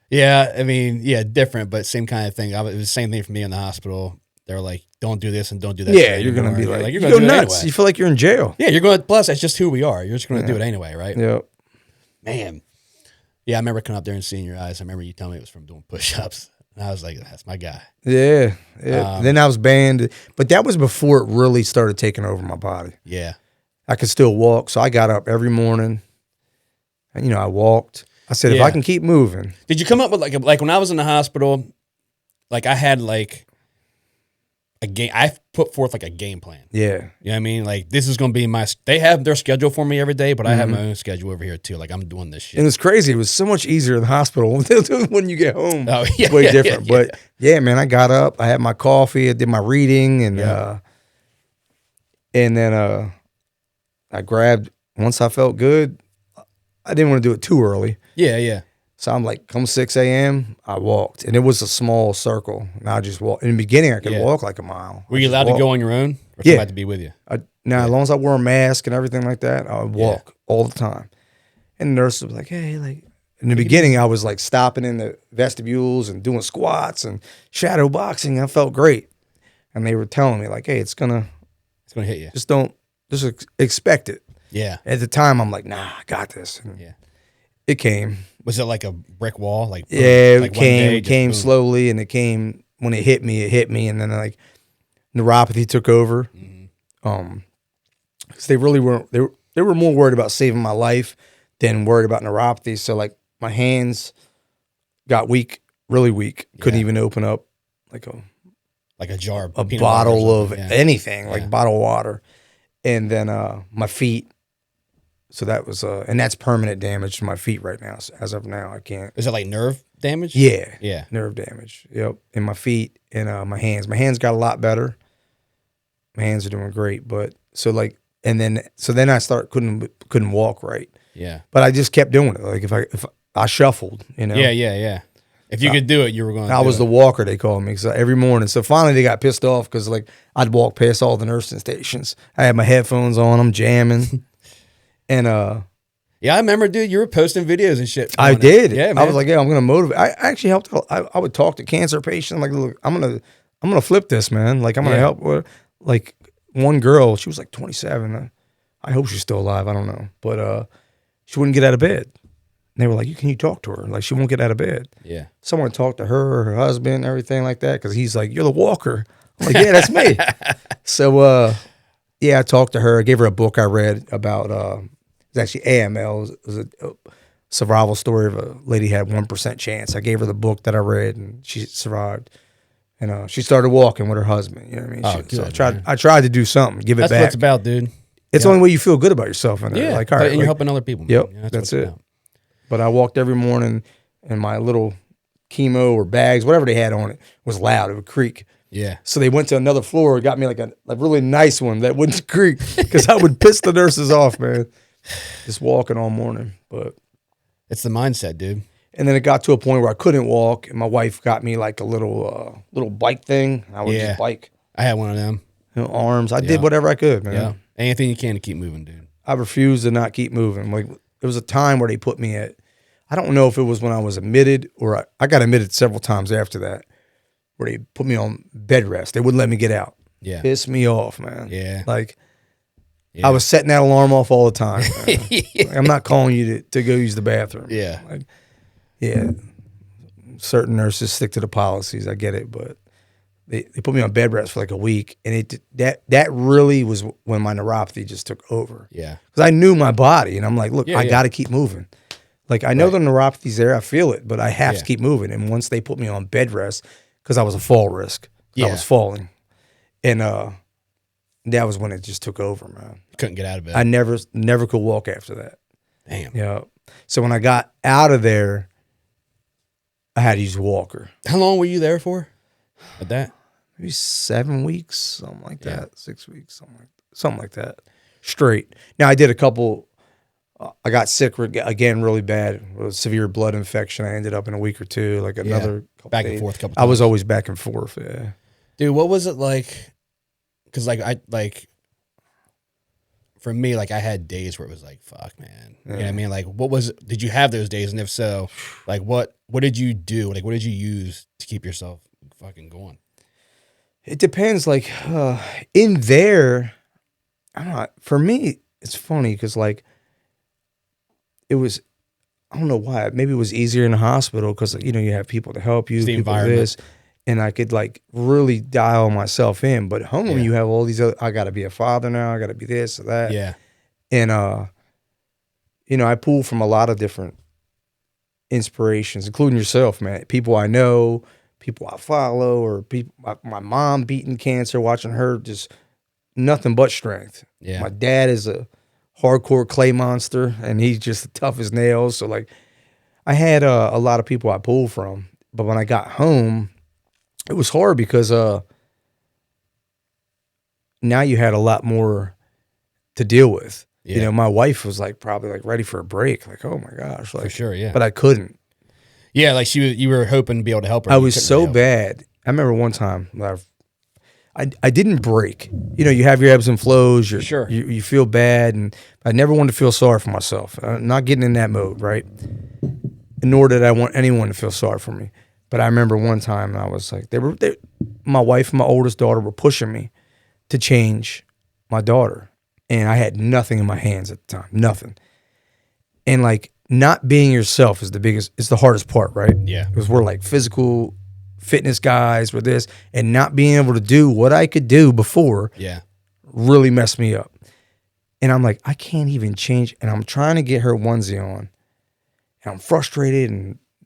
Yeah. I mean, yeah, different, but same kind of thing. It was the same thing for me in the hospital. They were like, don't do this and don't do that. Yeah, shit you're gonna anymore. be like you're you gonna go do it nuts. anyway. You feel like you're in jail. Yeah, you're going. Plus, that's just who we are. You're just going to do it anyway, right? Yeah. Man. Yeah, I remember coming up there and seeing your eyes. I remember you telling me it was from doing push-ups, and I was like, "That's my guy." Yeah. Then I was banned, but that was before it really started taking over my body. Yeah. I could still walk, so I got up every morning, and I walked. I said, if Yeah. I can keep moving. Did you come up with like when I was in the hospital, like I had like a game. I put forth like a game plan. Yeah. You know what I mean? Like this is going to be they have their schedule for me every day, but I have my own schedule over here too. Like I'm doing this shit. And it's crazy. It was so much easier in the hospital when you get home. Oh, yeah, Way yeah, different. yeah, But yeah, man, I got up, I had my coffee, I did my reading, and then I grabbed, once I felt good, I didn't want to do it too early. Yeah, yeah. So I'm like, come 6 a.m., I walked. And it was a small circle. And I just walked. In the beginning, I could walk like a mile. Were you allowed to go on your own? Or Yeah. somebody had to be with you? Now, as long as I wore a mask and everything like that, I would walk all the time. And the nurse was like, hey, like, in the beginning, I was like stopping in the vestibules and doing squats and shadow boxing. I felt great. And they were telling me like, hey, it's gonna hit you. Just expect it. Yeah. At the time, I'm like, nah, I got this. And it came. Was it like a brick wall? Like boom, Yeah, like it one day, came just boom? slowly, and it came when it hit me, and then like neuropathy took over. Because they really weren't. They were more worried about saving my life than worried about neuropathy. So like my hands got weak, really weak. Couldn't even open up like a jar, a peanut butter or bottle of something. anything, like bottled water. And then my feet. So that was and that's permanent damage to my feet right now. So as of now, I can't. Is it like nerve damage? Yeah. Yeah. Nerve damage. Yep. In my feet and my hands. My hands got a lot better. My hands are doing great. But so like, and then I couldn't walk right. Yeah. But I just kept doing it. Like if I shuffled, Yeah. If you could do it, you were going to I was the walker, they called me, because every morning. So finally they got pissed off because like I'd walk past all the nursing stations. I had my headphones on, I'm jamming. And yeah, I remember, dude, you were posting videos and shit. I did. Yeah, man. I was like, yeah, I'm gonna motivate. I actually helped. I would talk to cancer patients. Like, look, I'm gonna flip this, man. Like, I'm gonna help. Like one girl, she was like 27. I hope she's still alive. I don't know, but she wouldn't get out of bed. And they were like, can you talk to her? Like, she won't get out of bed. Yeah. Someone talked to her husband, everything like that, because he's like, you're the walker. I'm like, yeah, that's me. So yeah, I talked to her. I gave her a book I read about. It's actually AML. It was a survival story of a lady had 1% chance. I gave her the book that I read, and she survived. And she started walking with her husband. You know what I mean? Oh, good, so I tried to do something, give it That's back. what it's about, dude. It's the only way you feel good about yourself. In there. Yeah. Like, all right, and you're helping other people. Man. Yep, You know, that's what it's it. about. But I walked every morning, and my little chemo or bags, whatever they had on it, was loud. It would creak. Yeah. So they went to another floor and got me like a really nice one that wouldn't creak, because I would piss the nurses off, man. Just walking all morning. But It's the mindset, dude. and then it got to a point where I couldn't walk, and my wife got me like a little bike thing. I would just bike, I had one of them. arms. I did whatever I could, man. Yeah. Anything you can to keep moving, dude. I refused to not keep moving. Like, there was a time where they put me at, I don't know if it was when I was admitted or I got admitted several times after that, where they put me on bed rest. They wouldn't let me get out. Yeah. Pissed me off, man. Yeah. Like, I was setting that alarm off all the time. Like, I'm not calling you to go use the bathroom. Yeah. Like, yeah. Certain nurses stick to the policies. I get it, but they put me on bed rest for like a week, and that really was when my neuropathy just took over. Yeah. Because I knew my body, and I'm like, look, I yeah. got to keep moving. Like, I know the neuropathy's there, I feel it, but I have to keep moving. And once they put me on bed rest, because I was a fall risk, I was falling, and that was when it just took over, man. Couldn't get out of bed. I never could walk after that. Damn. Yeah. So when I got out of there, I had to use a walker. How long were you there for? At that? Maybe 7 weeks, something like that. 6 weeks, something like that. Straight. Now I did a couple. I got sick again, really bad. It was severe blood infection. I ended up in a week or two, like another couple back days. and forth. Couple I was times. always back and forth. Yeah. Dude, what was it like? Because like for me, like I had days where it was like, fuck, man. You know what I mean? Like, did you have those days? And if so, like, what did you do? Like, what did you use to keep yourself fucking going? It depends. Like, in there, I don't know. For me, it's funny because, like, it was, I don't know why. Maybe it was easier in the hospital because, you know, you have people to help you, It's the people environment. this, and I could, like, really dial myself in. But home, you have all these other, I got to be a father now. I got to be this or that. Yeah. And, you know, I pull from a lot of different inspirations, including yourself, man. People I know, people I follow, or people, my mom beating cancer, watching her just nothing but strength. Yeah. My dad is a hardcore clay monster, and he's just tough as nails. So, like, I had a lot of people I pulled from. But when I got home, it was hard because now you had a lot more to deal with. Yeah. You know, my wife was like probably like ready for a break. Like, oh my gosh, like, For sure, yeah. But I couldn't. Yeah, like you were hoping to be able to help her. I and you was couldn't so really help her. bad. I remember one time I didn't break. You know, you have your ebbs and flows. Sure. You feel bad, and I never wanted to feel sorry for myself. Not getting in that mode, right? Nor did I want anyone to feel sorry for me. But I remember one time I was like, my wife and my oldest daughter were pushing me to change my daughter, and I had nothing in my hands at the time, nothing. And like not being yourself is the hardest part, right? Yeah. Because we're like physical fitness guys with this, and not being able to do what I could do before Yeah. really messed me up. And I'm like, I can't even change. And I'm trying to get her onesie on, and I'm frustrated,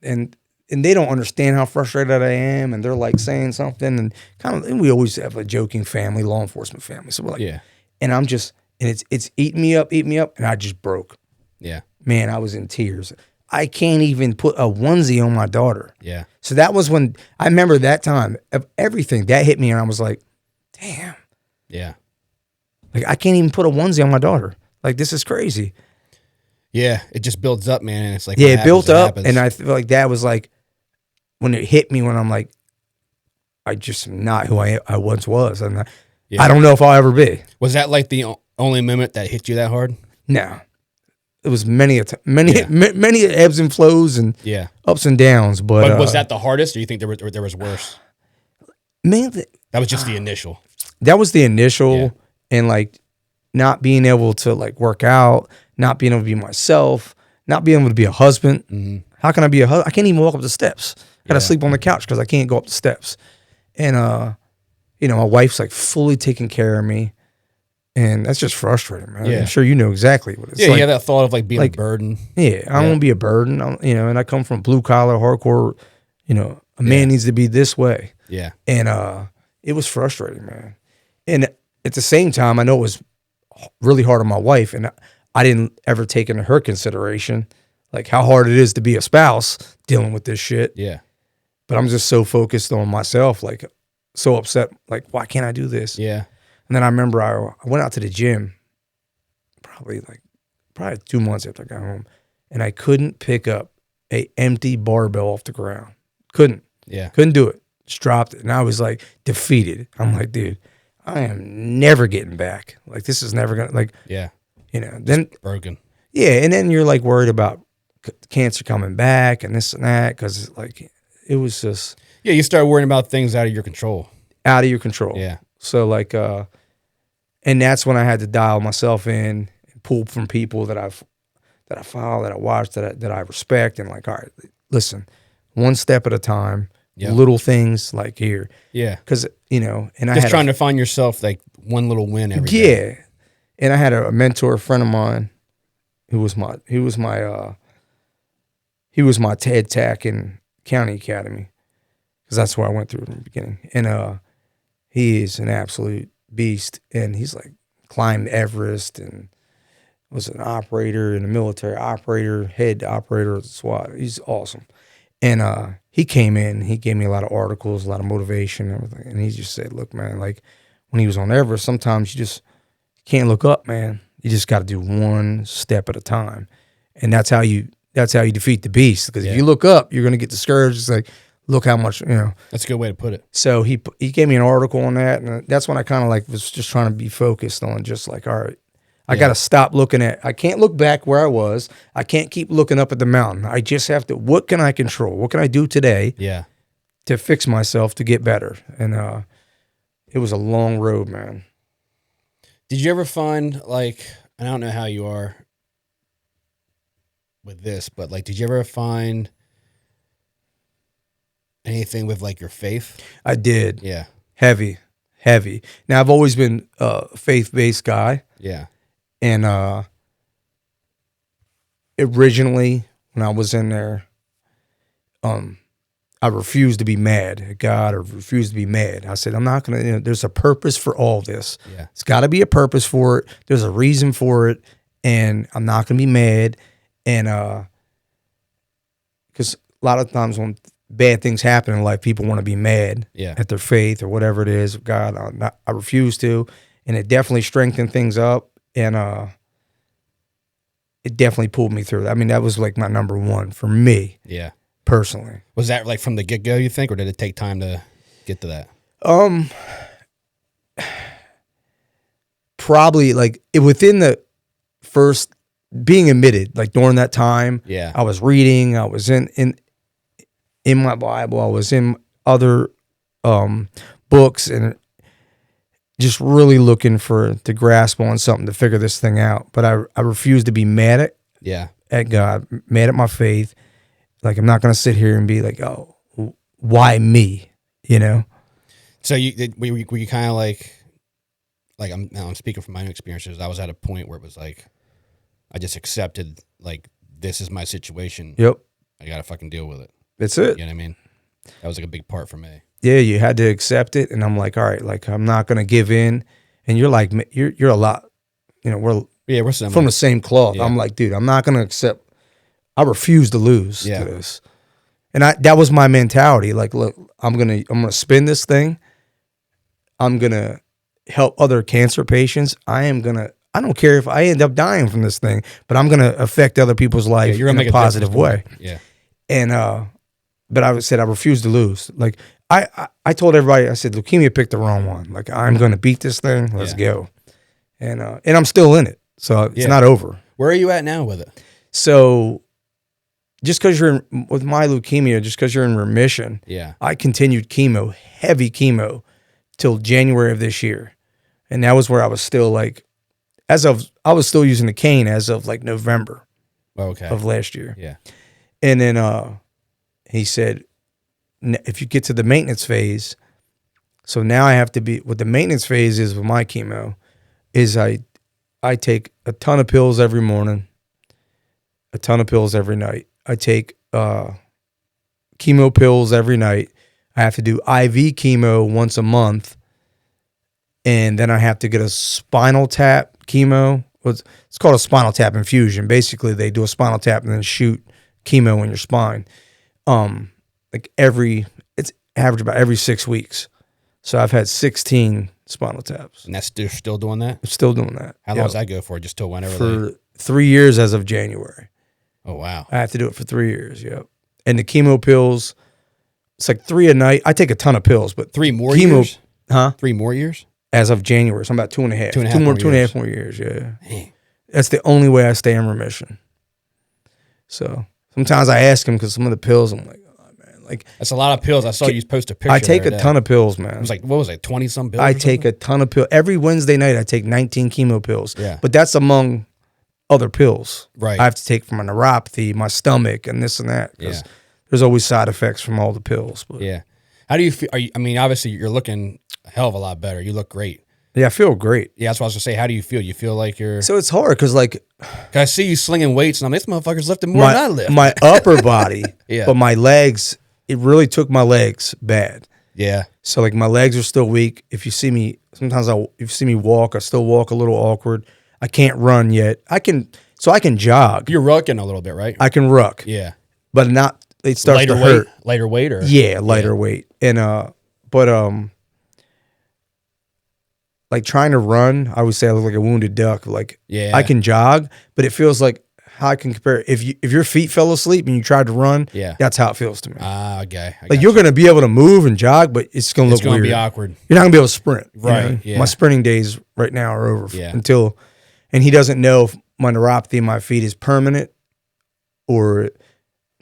and they don't understand how frustrated I am, and they're like saying something, and and we always have a joking family, law enforcement family. So we're like, Yeah. and I'm just, and it's eating me up, and I just broke. Yeah. Man, I was in tears. I can't even put a onesie on my daughter. Yeah. So that was when I remember that time of everything that hit me, and I was like, damn, Yeah. like I can't even put a onesie on my daughter. Like, this is crazy. Yeah. It just builds up, man. And it's like, Yeah, what it happens, built it up, happens. and I feel like that was like when it hit me, when I'm like, I just am not who I once was, and I don't know if I'll ever be. Was that like the only moment that hit you that hard? No, it was many ebbs and flows and Yeah. ups and downs. But was that the hardest, or you think there was worse? man, That was just the initial. that was the initial, Yeah. and like not being able to like work out, not being able to be myself, not being able to be a husband. Mm-hmm. How can I be a husband? I can't even walk up the steps. I gotta Yeah. sleep on the couch because I can't go up the steps. And you know, my wife's like fully taking care of me, and that's just frustrating, man. Yeah. I'm sure you know exactly what it's Yeah, like. you have that thought of like being like- a burden. Yeah, I don't want to be a burden. You know, and I come from blue collar, hardcore. You know, a man needs to be this way. Yeah. And it was frustrating, man. And at the same time, I know it was really hard on my wife, and I didn't ever take into her consideration like how hard it is to be a spouse dealing with this shit. Yeah. But I'm just so focused on myself, like so upset, like why can't I do this? Yeah. And then I remember I went out to the gym probably 2 months after I got home, and I couldn't pick up a empty barbell off the ground. Couldn't do it. Just dropped it. And I was like defeated. I'm like, dude, I am never getting back. Like, this is never gonna, like, Yeah. you know, then Broken. yeah. And then you're like worried about cancer coming back and this and that. Cause like, it was just Yeah, you start worrying about things out of your control. out of your control. Yeah. So like, and that's when I had to dial myself in and pull from people that I follow, that I watch, that I respect, and like, all right, listen, one step at a time, little things like here. Yeah. Because, you know, and I Just had trying to find yourself like one little win every day. yeah. And I had a mentor, a friend of mine, who was my TED Tack in County Academy, because that's where I went through in the beginning. And he is an absolute beast, and he's like climbed Everest and was an operator in the military, head operator of the SWAT. He's awesome. And he came in, he gave me a lot of articles, a lot of motivation and everything. And he just said, look, man, like when he was on Everest, sometimes you just can't look up, man. You just got to do one step at a time. And that's how you defeat the beast. Because if you look up, you're going to get discouraged. It's like, look how much, you know. That's a good way to put it. So he gave me an article on that. And that's when I kind of like was just trying to be focused on just like, all right, I got to stop looking I can't look back where I was. I can't keep looking up at the mountain. I just have to, what can I control? What can I do today to fix myself to get better? And it was a long road, man. Did you ever find, like, I don't know how you are with this, but, like, did you ever find anything with, like, your faith? I did. Yeah. Heavy. Now, I've always been a faith-based guy. Yeah. And originally, when I was in there, I refused to be mad at God, or refused to be mad. I said, I'm not going to, there's a purpose for all this. Yeah. It's got to be a purpose for it. There's a reason for it. And I'm not going to be mad. And because a lot of times when bad things happen in life, people want to be mad at their faith or whatever it is. God, I refuse to. And it definitely strengthened things up. And it definitely pulled me through. I mean, that was like my number one for me. Yeah. Personally. Was that like from the get-go, you think, or did it take time to get to that? Probably like within the first being admitted, like during that time, I was reading, I was in my Bible, I was in other books, and just really looking to grasp on something to figure this thing out. But I refused to be mad at God, mad at my faith. Like, I'm not going to sit here and be like, oh, why me? You know? So were you kind of like I'm speaking from my own experiences. I was at a point where it was like, I just accepted, like, this is my situation. Yep. I got to fucking deal with it. That's it. You know what I mean? That was like a big part for me. Yeah, you had to accept it. And I'm like, all right, like, I'm not going to give in. And you're like, you're a lot, we're similar. From the same cloth. Yeah. I'm like, dude, I'm not going to accept. I refuse to lose to this. And that was my mentality. Like, look, I'm going to spin this thing. I'm going to help other cancer patients. I don't care if I end up dying from this thing, but I'm going to affect other people's life in a positive way. Yeah. And, but I said, I refuse to lose. Like, I told everybody, I said, leukemia picked the wrong one. Like, I'm going to beat this thing. Let's go. And I'm still in it. So it's not over. Where are you at now with it? So just because with my leukemia, just because you're in remission, I continued chemo, heavy chemo, till January of this year. And that was where I was still like, I was still using the cane as of like November of last year. Yeah. And then he said, if you get to the maintenance phase, so now I have to be, what the maintenance phase is with my chemo is I take a ton of pills every morning, a ton of pills every night. I take chemo pills every night. I have to do IV chemo once a month. And then I have to get a spinal tap chemo. It's called a spinal tap infusion. Basically, they do a spinal tap and then shoot chemo in your spine. It's average about every 6 weeks. So I've had 16 spinal taps. And that's still doing that? I'm still doing that. How long does that go for? Just till whenever? For 3 years as of January. Oh, wow. I have to do it for 3 years, yep. And the chemo pills, it's like 3 a night. I take a ton of pills, but 3 more years? Huh? 3 more years? As of January. So I'm about 2.5. 2.5 more years, yeah. Dang. That's the only way I stay in remission. So sometimes I ask him because some of the pills, I'm like, oh, man. Like, that's a lot of pills. I saw you post a picture. I take a ton of pills, man. It was like, what was it, 20-some pills? I take a ton of pills. Every Wednesday night, I take 19 chemo pills. Yeah. But that's among other pills. Right. I have to take for my neuropathy, my stomach, and this and that. Because there's always side effects from all the pills. But. Yeah. How do you feel? I mean, obviously, you're looking a hell of a lot better. You look great. Yeah, I feel great. Yeah, that's what I was going to say. How do you feel? You feel like you're... So it's hard because, like... I see you slinging weights, and I'm like, this motherfucker's lifting more than I lift. My upper body, but my legs, it really took my legs bad. Yeah. So, like, my legs are still weak. If you see me, sometimes if you see me walk, I still walk a little awkward. I can't run yet. I can jog. You're rucking a little bit, right? I can ruck. Yeah. But not, it starts lighter to hurt. Lighter weight? Or? Yeah, lighter weight. And, like trying to run, I would say I look like a wounded duck. Like, I can jog, but it feels like how I can compare. If your feet fell asleep and you tried to run, that's how it feels to me. Ah, okay. Like you're going to be able to move and jog, but it's going to look weird. It's going to be awkward. You're not going to be able to sprint. Right. You know? Yeah. My sprinting days right now are over until, And he doesn't know if my neuropathy in my feet is permanent or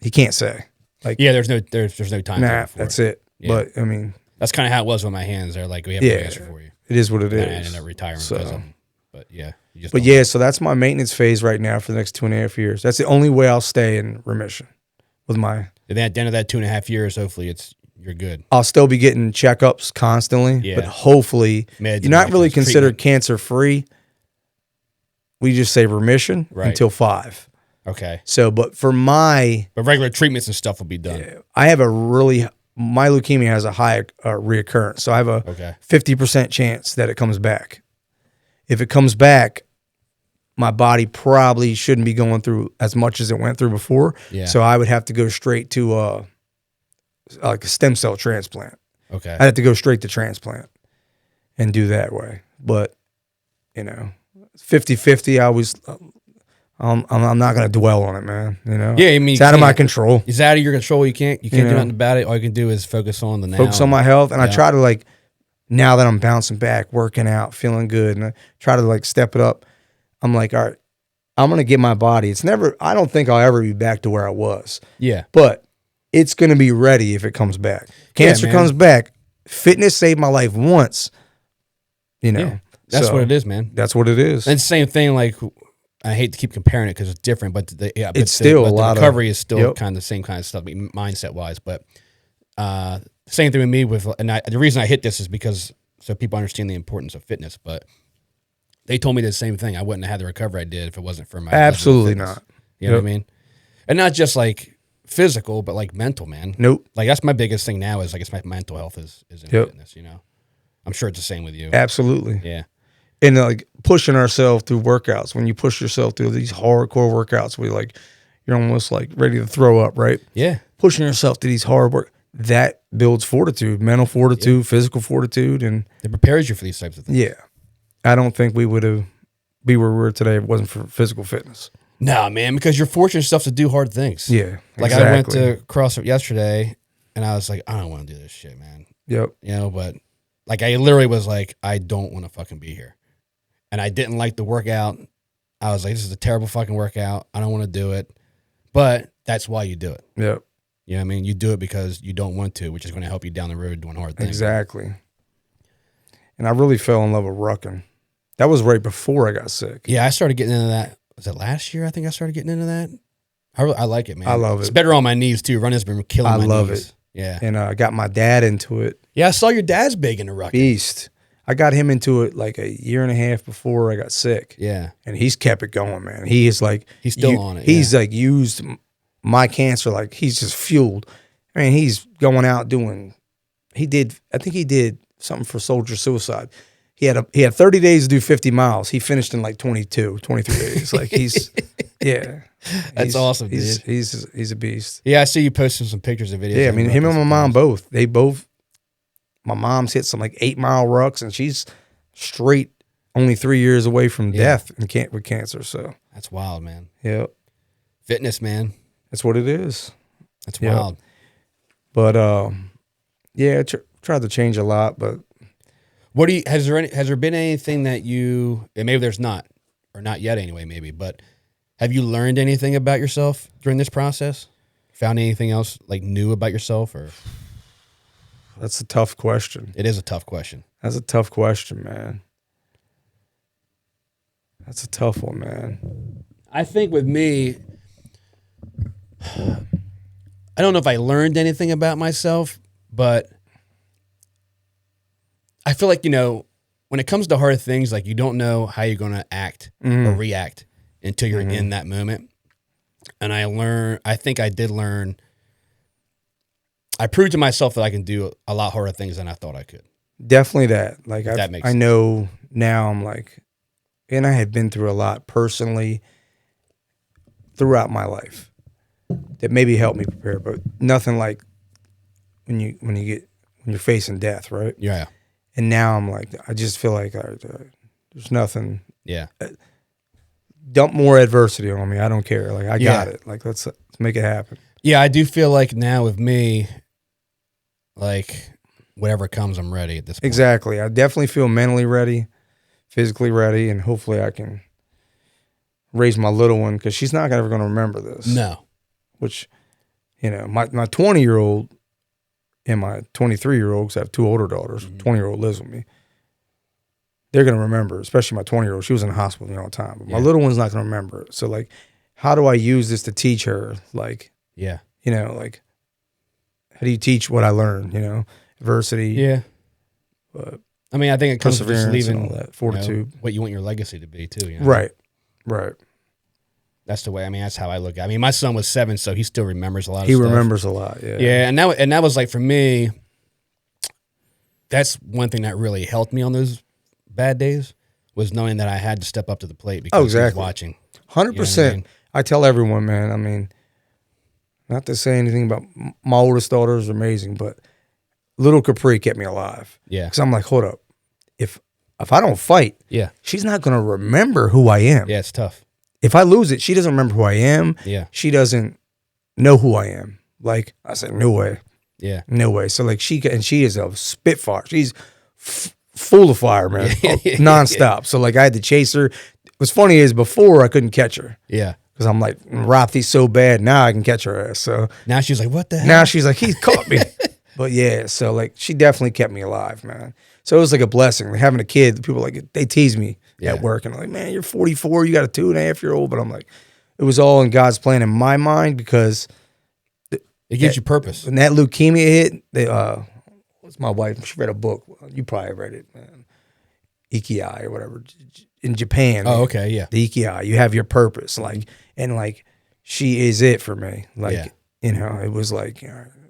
he can't say. Like, Yeah, there's no time. nah, For that's it. it. Yeah. But I mean, that's kind of how it was with my hands. They're like, we have no answer for you. It is what it is. And I ended up retiring because of them. But yeah, so that's my maintenance phase right now for the next 2.5 years. That's the only way I'll stay in remission with my. And at the end of that 2.5 years, hopefully you're good. I'll still be getting checkups constantly, but hopefully you're not really considered cancer free. We just say remission until 5. Okay. So, but regular treatments and stuff will be done. I have my leukemia has a high reoccurrence. So I have a 50% chance that it comes back. If it comes back, my body probably shouldn't be going through as much as it went through before. Yeah. So I would have to go straight to like a stem cell transplant. Okay. I'd have to go straight to transplant and do that way. But, 50-50, I'm not going to dwell on it, man. Yeah, I mean, it's out of my control. It's out of your control. You can't do nothing about it. All you can do is focus on the now. Focus on my health. And I try to now that I'm bouncing back, working out, feeling good, and I try to step it up. I'm like, all right, I'm going to get my body. I don't think I'll ever be back to where I was. Yeah. But it's going to be ready if it comes back. Cancer comes back. Fitness saved my life once, Yeah. That's what it is, man. That's what it is. And it's the same thing, I hate to keep comparing it because it's different, but still a lot of recovery is still kind of the same kind of stuff, mindset wise. But same thing with me. The reason I hit this is because so people understand the importance of fitness. But they told me the same thing. I wouldn't have had the recovery I did if it wasn't for my absolutely not. You know what I mean? And not just physical, but mental, man. Nope. That's my biggest thing now is it's my mental health is in fitness. I'm sure it's the same with you. Absolutely. Yeah. And pushing ourselves through workouts. When you push yourself through these hardcore workouts, where you're almost ready to throw up, right? Yeah. Pushing yourself to these hard work that builds fortitude, mental fortitude, physical fortitude, and it prepares you for these types of things. Yeah, I don't think we would be where we were today if it wasn't for physical fitness. No, man, because you're forcing yourself to do hard things. Yeah, exactly. I went to CrossFit yesterday, and I was like, I don't want to do this shit, man. Yep. But I literally was like, I don't want to fucking be here. And I didn't like the workout. I was like, this is a terrible fucking workout. I don't want to do it. But that's why you do it. Yep. You know what I mean? You do it because you don't want to, which is going to help you down the road doing hard things. Exactly. And I really fell in love with rucking. That was right before I got sick. Yeah, I started getting into that. Was it last year? I think I started getting into that. I like it, man. I love it. It's better on my knees, too. Running's been killing my knees. I love it. Yeah. And I got my dad into it. Yeah, I saw your dad's big into rucking. Beast. I got him into it a year and a half before I got sick. Yeah. And he's kept it going, man. He is he's still on it. He's used my cancer, he's just fueled. I mean, he's going out doing, I think he did something for soldier suicide. He had 30 days to do 50 miles. He finished in 23 days. He's, yeah. That's awesome, dude. He's a beast. Yeah, I see you posting some pictures of videos. Yeah, I mean, him and my mom both. My mom's hit some 8-mile rucks, and she's straight only 3 years away from death with cancer. So that's wild, man. Yep. Fitness, man. That's what it is. That's wild. But I tried to change a lot. But has there been anything that and maybe there's not, or not yet anyway, maybe, but have you learned anything about yourself during this process? Found anything else new about yourself or? That's a tough question. It is a tough question. That's a tough question, man. That's a tough one, man. I think with me, I don't know if I learned anything about myself, but I feel like, when it comes to hard things, you don't know how you're going to act or react until you're in that moment. And I think I did learn. I proved to myself that I can do a lot harder things than I thought I could. Definitely that. That makes I sense. know now and I had been through a lot personally throughout my life that maybe helped me prepare, but nothing like when you're facing death, right? Yeah. And now I just feel there's nothing. Yeah. Dump more adversity on me. I don't care. I got it. Let's make it happen. Yeah, I do feel like now with me, whatever comes, I'm ready at this point. Exactly. I definitely feel mentally ready, physically ready, and hopefully I can raise my little one because she's not ever going to remember this. No. Which, you know, my 20-year-old and my 23-year-old, because I have two older daughters, 20-year-old lives with me. They're going to remember, especially my 20-year-old. She was in the hospital all the time. But my little one's not going to remember it. So, like, how do I use this to teach her? Like, you know, like, how do you teach what I learned, you know, adversity? Yeah. But I mean, I think it comes to just leaving all that fortitude. You know, what you want your legacy to be, too. You know? Right. Right. That's the way. I mean, that's how I look at it. I mean, my son was 7, so he still remembers a lot of stuff. He remembers a lot, yeah. Yeah, and that was like, for me, that's one thing that really helped me on those bad days, was knowing that I had to step up to the plate because he was watching. 100%. You know what I mean? I tell everyone, man, I mean, not to say anything about my oldest daughter is amazing, but little Capri kept me alive. Yeah. Because I'm like, hold up. If I don't fight, she's not going to remember who I am. Yeah, it's tough. If I lose it, she doesn't remember who I am. Yeah. She doesn't know who I am. Like, I said, no way. Yeah. No way. So, like, she is a spitfire. She's full of fire, man. Nonstop. So, like, I had to chase her. What's funny is before I couldn't catch her. Yeah. Because I'm like, Rothy's so bad. Now I can catch her ass. So now she's like, what the hell? Now she's like, he's caught me. But yeah, so like, she definitely kept me alive, man. So it was like a blessing. Like, having a kid, people like, they tease me at work. And I'm like, man, you're 44. You got a 2.5-year-old. But I'm like, it was all in God's plan in my mind, because it gives you purpose. When that leukemia hit, what's my wife? She read a book. You probably read it, man. Ikigai or whatever. In Japan. Oh, okay, yeah. The Ikigai. You have your purpose. Like, and like, she is it for me. Like, you know, it was like,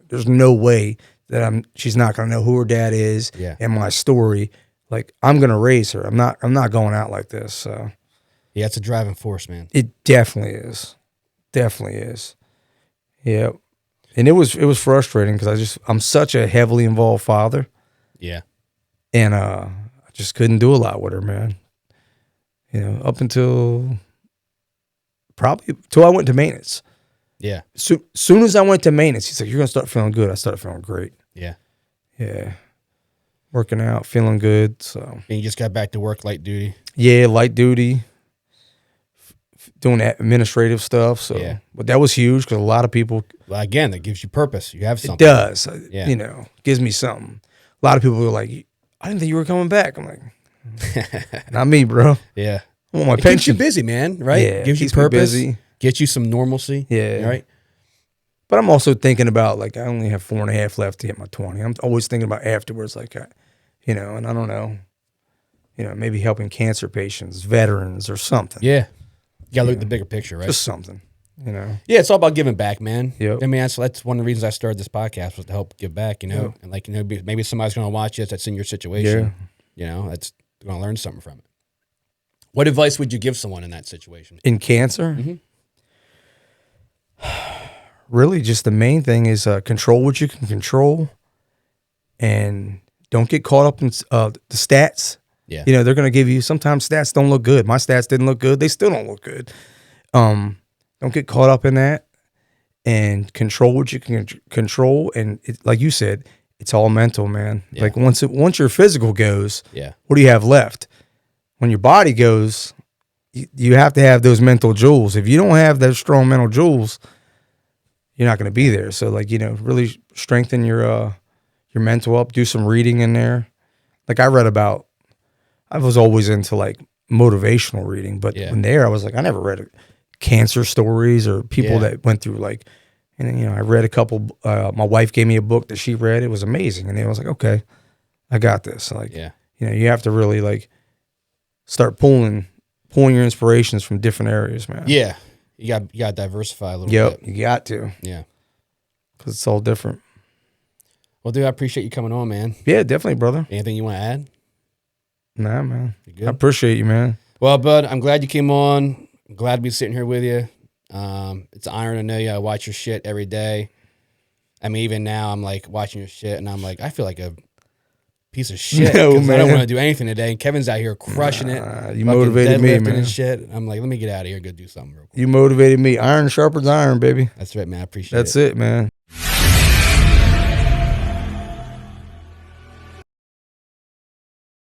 there's no way that she's not going to know who her dad is and my story. Like, I'm going to raise her. I'm not going out like this. So yeah, it's a driving force, man. It definitely is. Definitely is. Yeah. And it was frustrating because I'm such a heavily involved father. Yeah. And I just couldn't do a lot with her, man. You know, up until I went to maintenance. Yeah. Soon as I went to maintenance, he's like, you're going to start feeling good. I started feeling great. Yeah. Yeah. Working out, feeling good. So. And you just got back to work light duty? Yeah, light duty. Doing administrative stuff. So, but that was huge because a lot of people. Well, again, that gives you purpose. You have something. It does. Yeah. You know, gives me something. A lot of people were like, I didn't think you were coming back. I'm like, not me, bro. Yeah. I want my pension. Keeps you busy, man, right? Yeah. Gives you purpose. Busy. Gets you some normalcy. Yeah. Right? But I'm also thinking about, like, I only have 4.5 left to hit my 20. I'm always thinking about afterwards, like, you know, and I don't know, you know, maybe helping cancer patients, veterans or something. Yeah. You got to look at the bigger picture, right? Just something, you know. Yeah, it's all about giving back, man. Yep. I mean, that's one of the reasons I started this podcast, was to help give back, you know. Yep. And, like, you know, maybe somebody's going to watch this that's in your situation. Yeah. You know, that's going to learn something from it. What advice would you give someone in that situation? In cancer? Mm-hmm. Really, just the main thing is control what you can control, and don't get caught up in the stats. Yeah. You know, they're going to give you, sometimes stats don't look good. My stats didn't look good. They still don't look good. Don't get caught up in that, and control what you can control. And like you said, it's all mental, man. Yeah. Like once your physical goes, what do you have left? When your body goes, you have to have those mental jewels. If you don't have those strong mental jewels, you're not going to be there. So, like, you know, really strengthen your mental up. Do some reading in there. Like, I was always into, like, motivational reading, but when I was like, I never read cancer stories or people that went through, like, and then, you know, I read a couple. My wife gave me a book that she read. It was amazing, and then I was like, okay, I got this. Like, you know, you have to really, like, start pulling your inspirations from different areas, man. Yeah. You got to diversify a little bit. Yep, you got to. Yeah. Because it's all different. Well, dude, I appreciate you coming on, man. Yeah, definitely, brother. Anything you want to add? Nah, man. You good? I appreciate you, man. Well, bud, I'm glad you came on. I'm glad to be sitting here with you. It's an honor to know you. I watch your shit every day. I mean, even now, I'm like watching your shit, and I'm like, I feel like a piece of shit. No, man. I don't want to do anything today. And Kevin's out here crushing it. You motivated me, man. And shit. I'm like, let me get out of here and go do something real quick. You motivated me. Iron sharpens iron, baby. That's right, man. I appreciate it. That's it, man.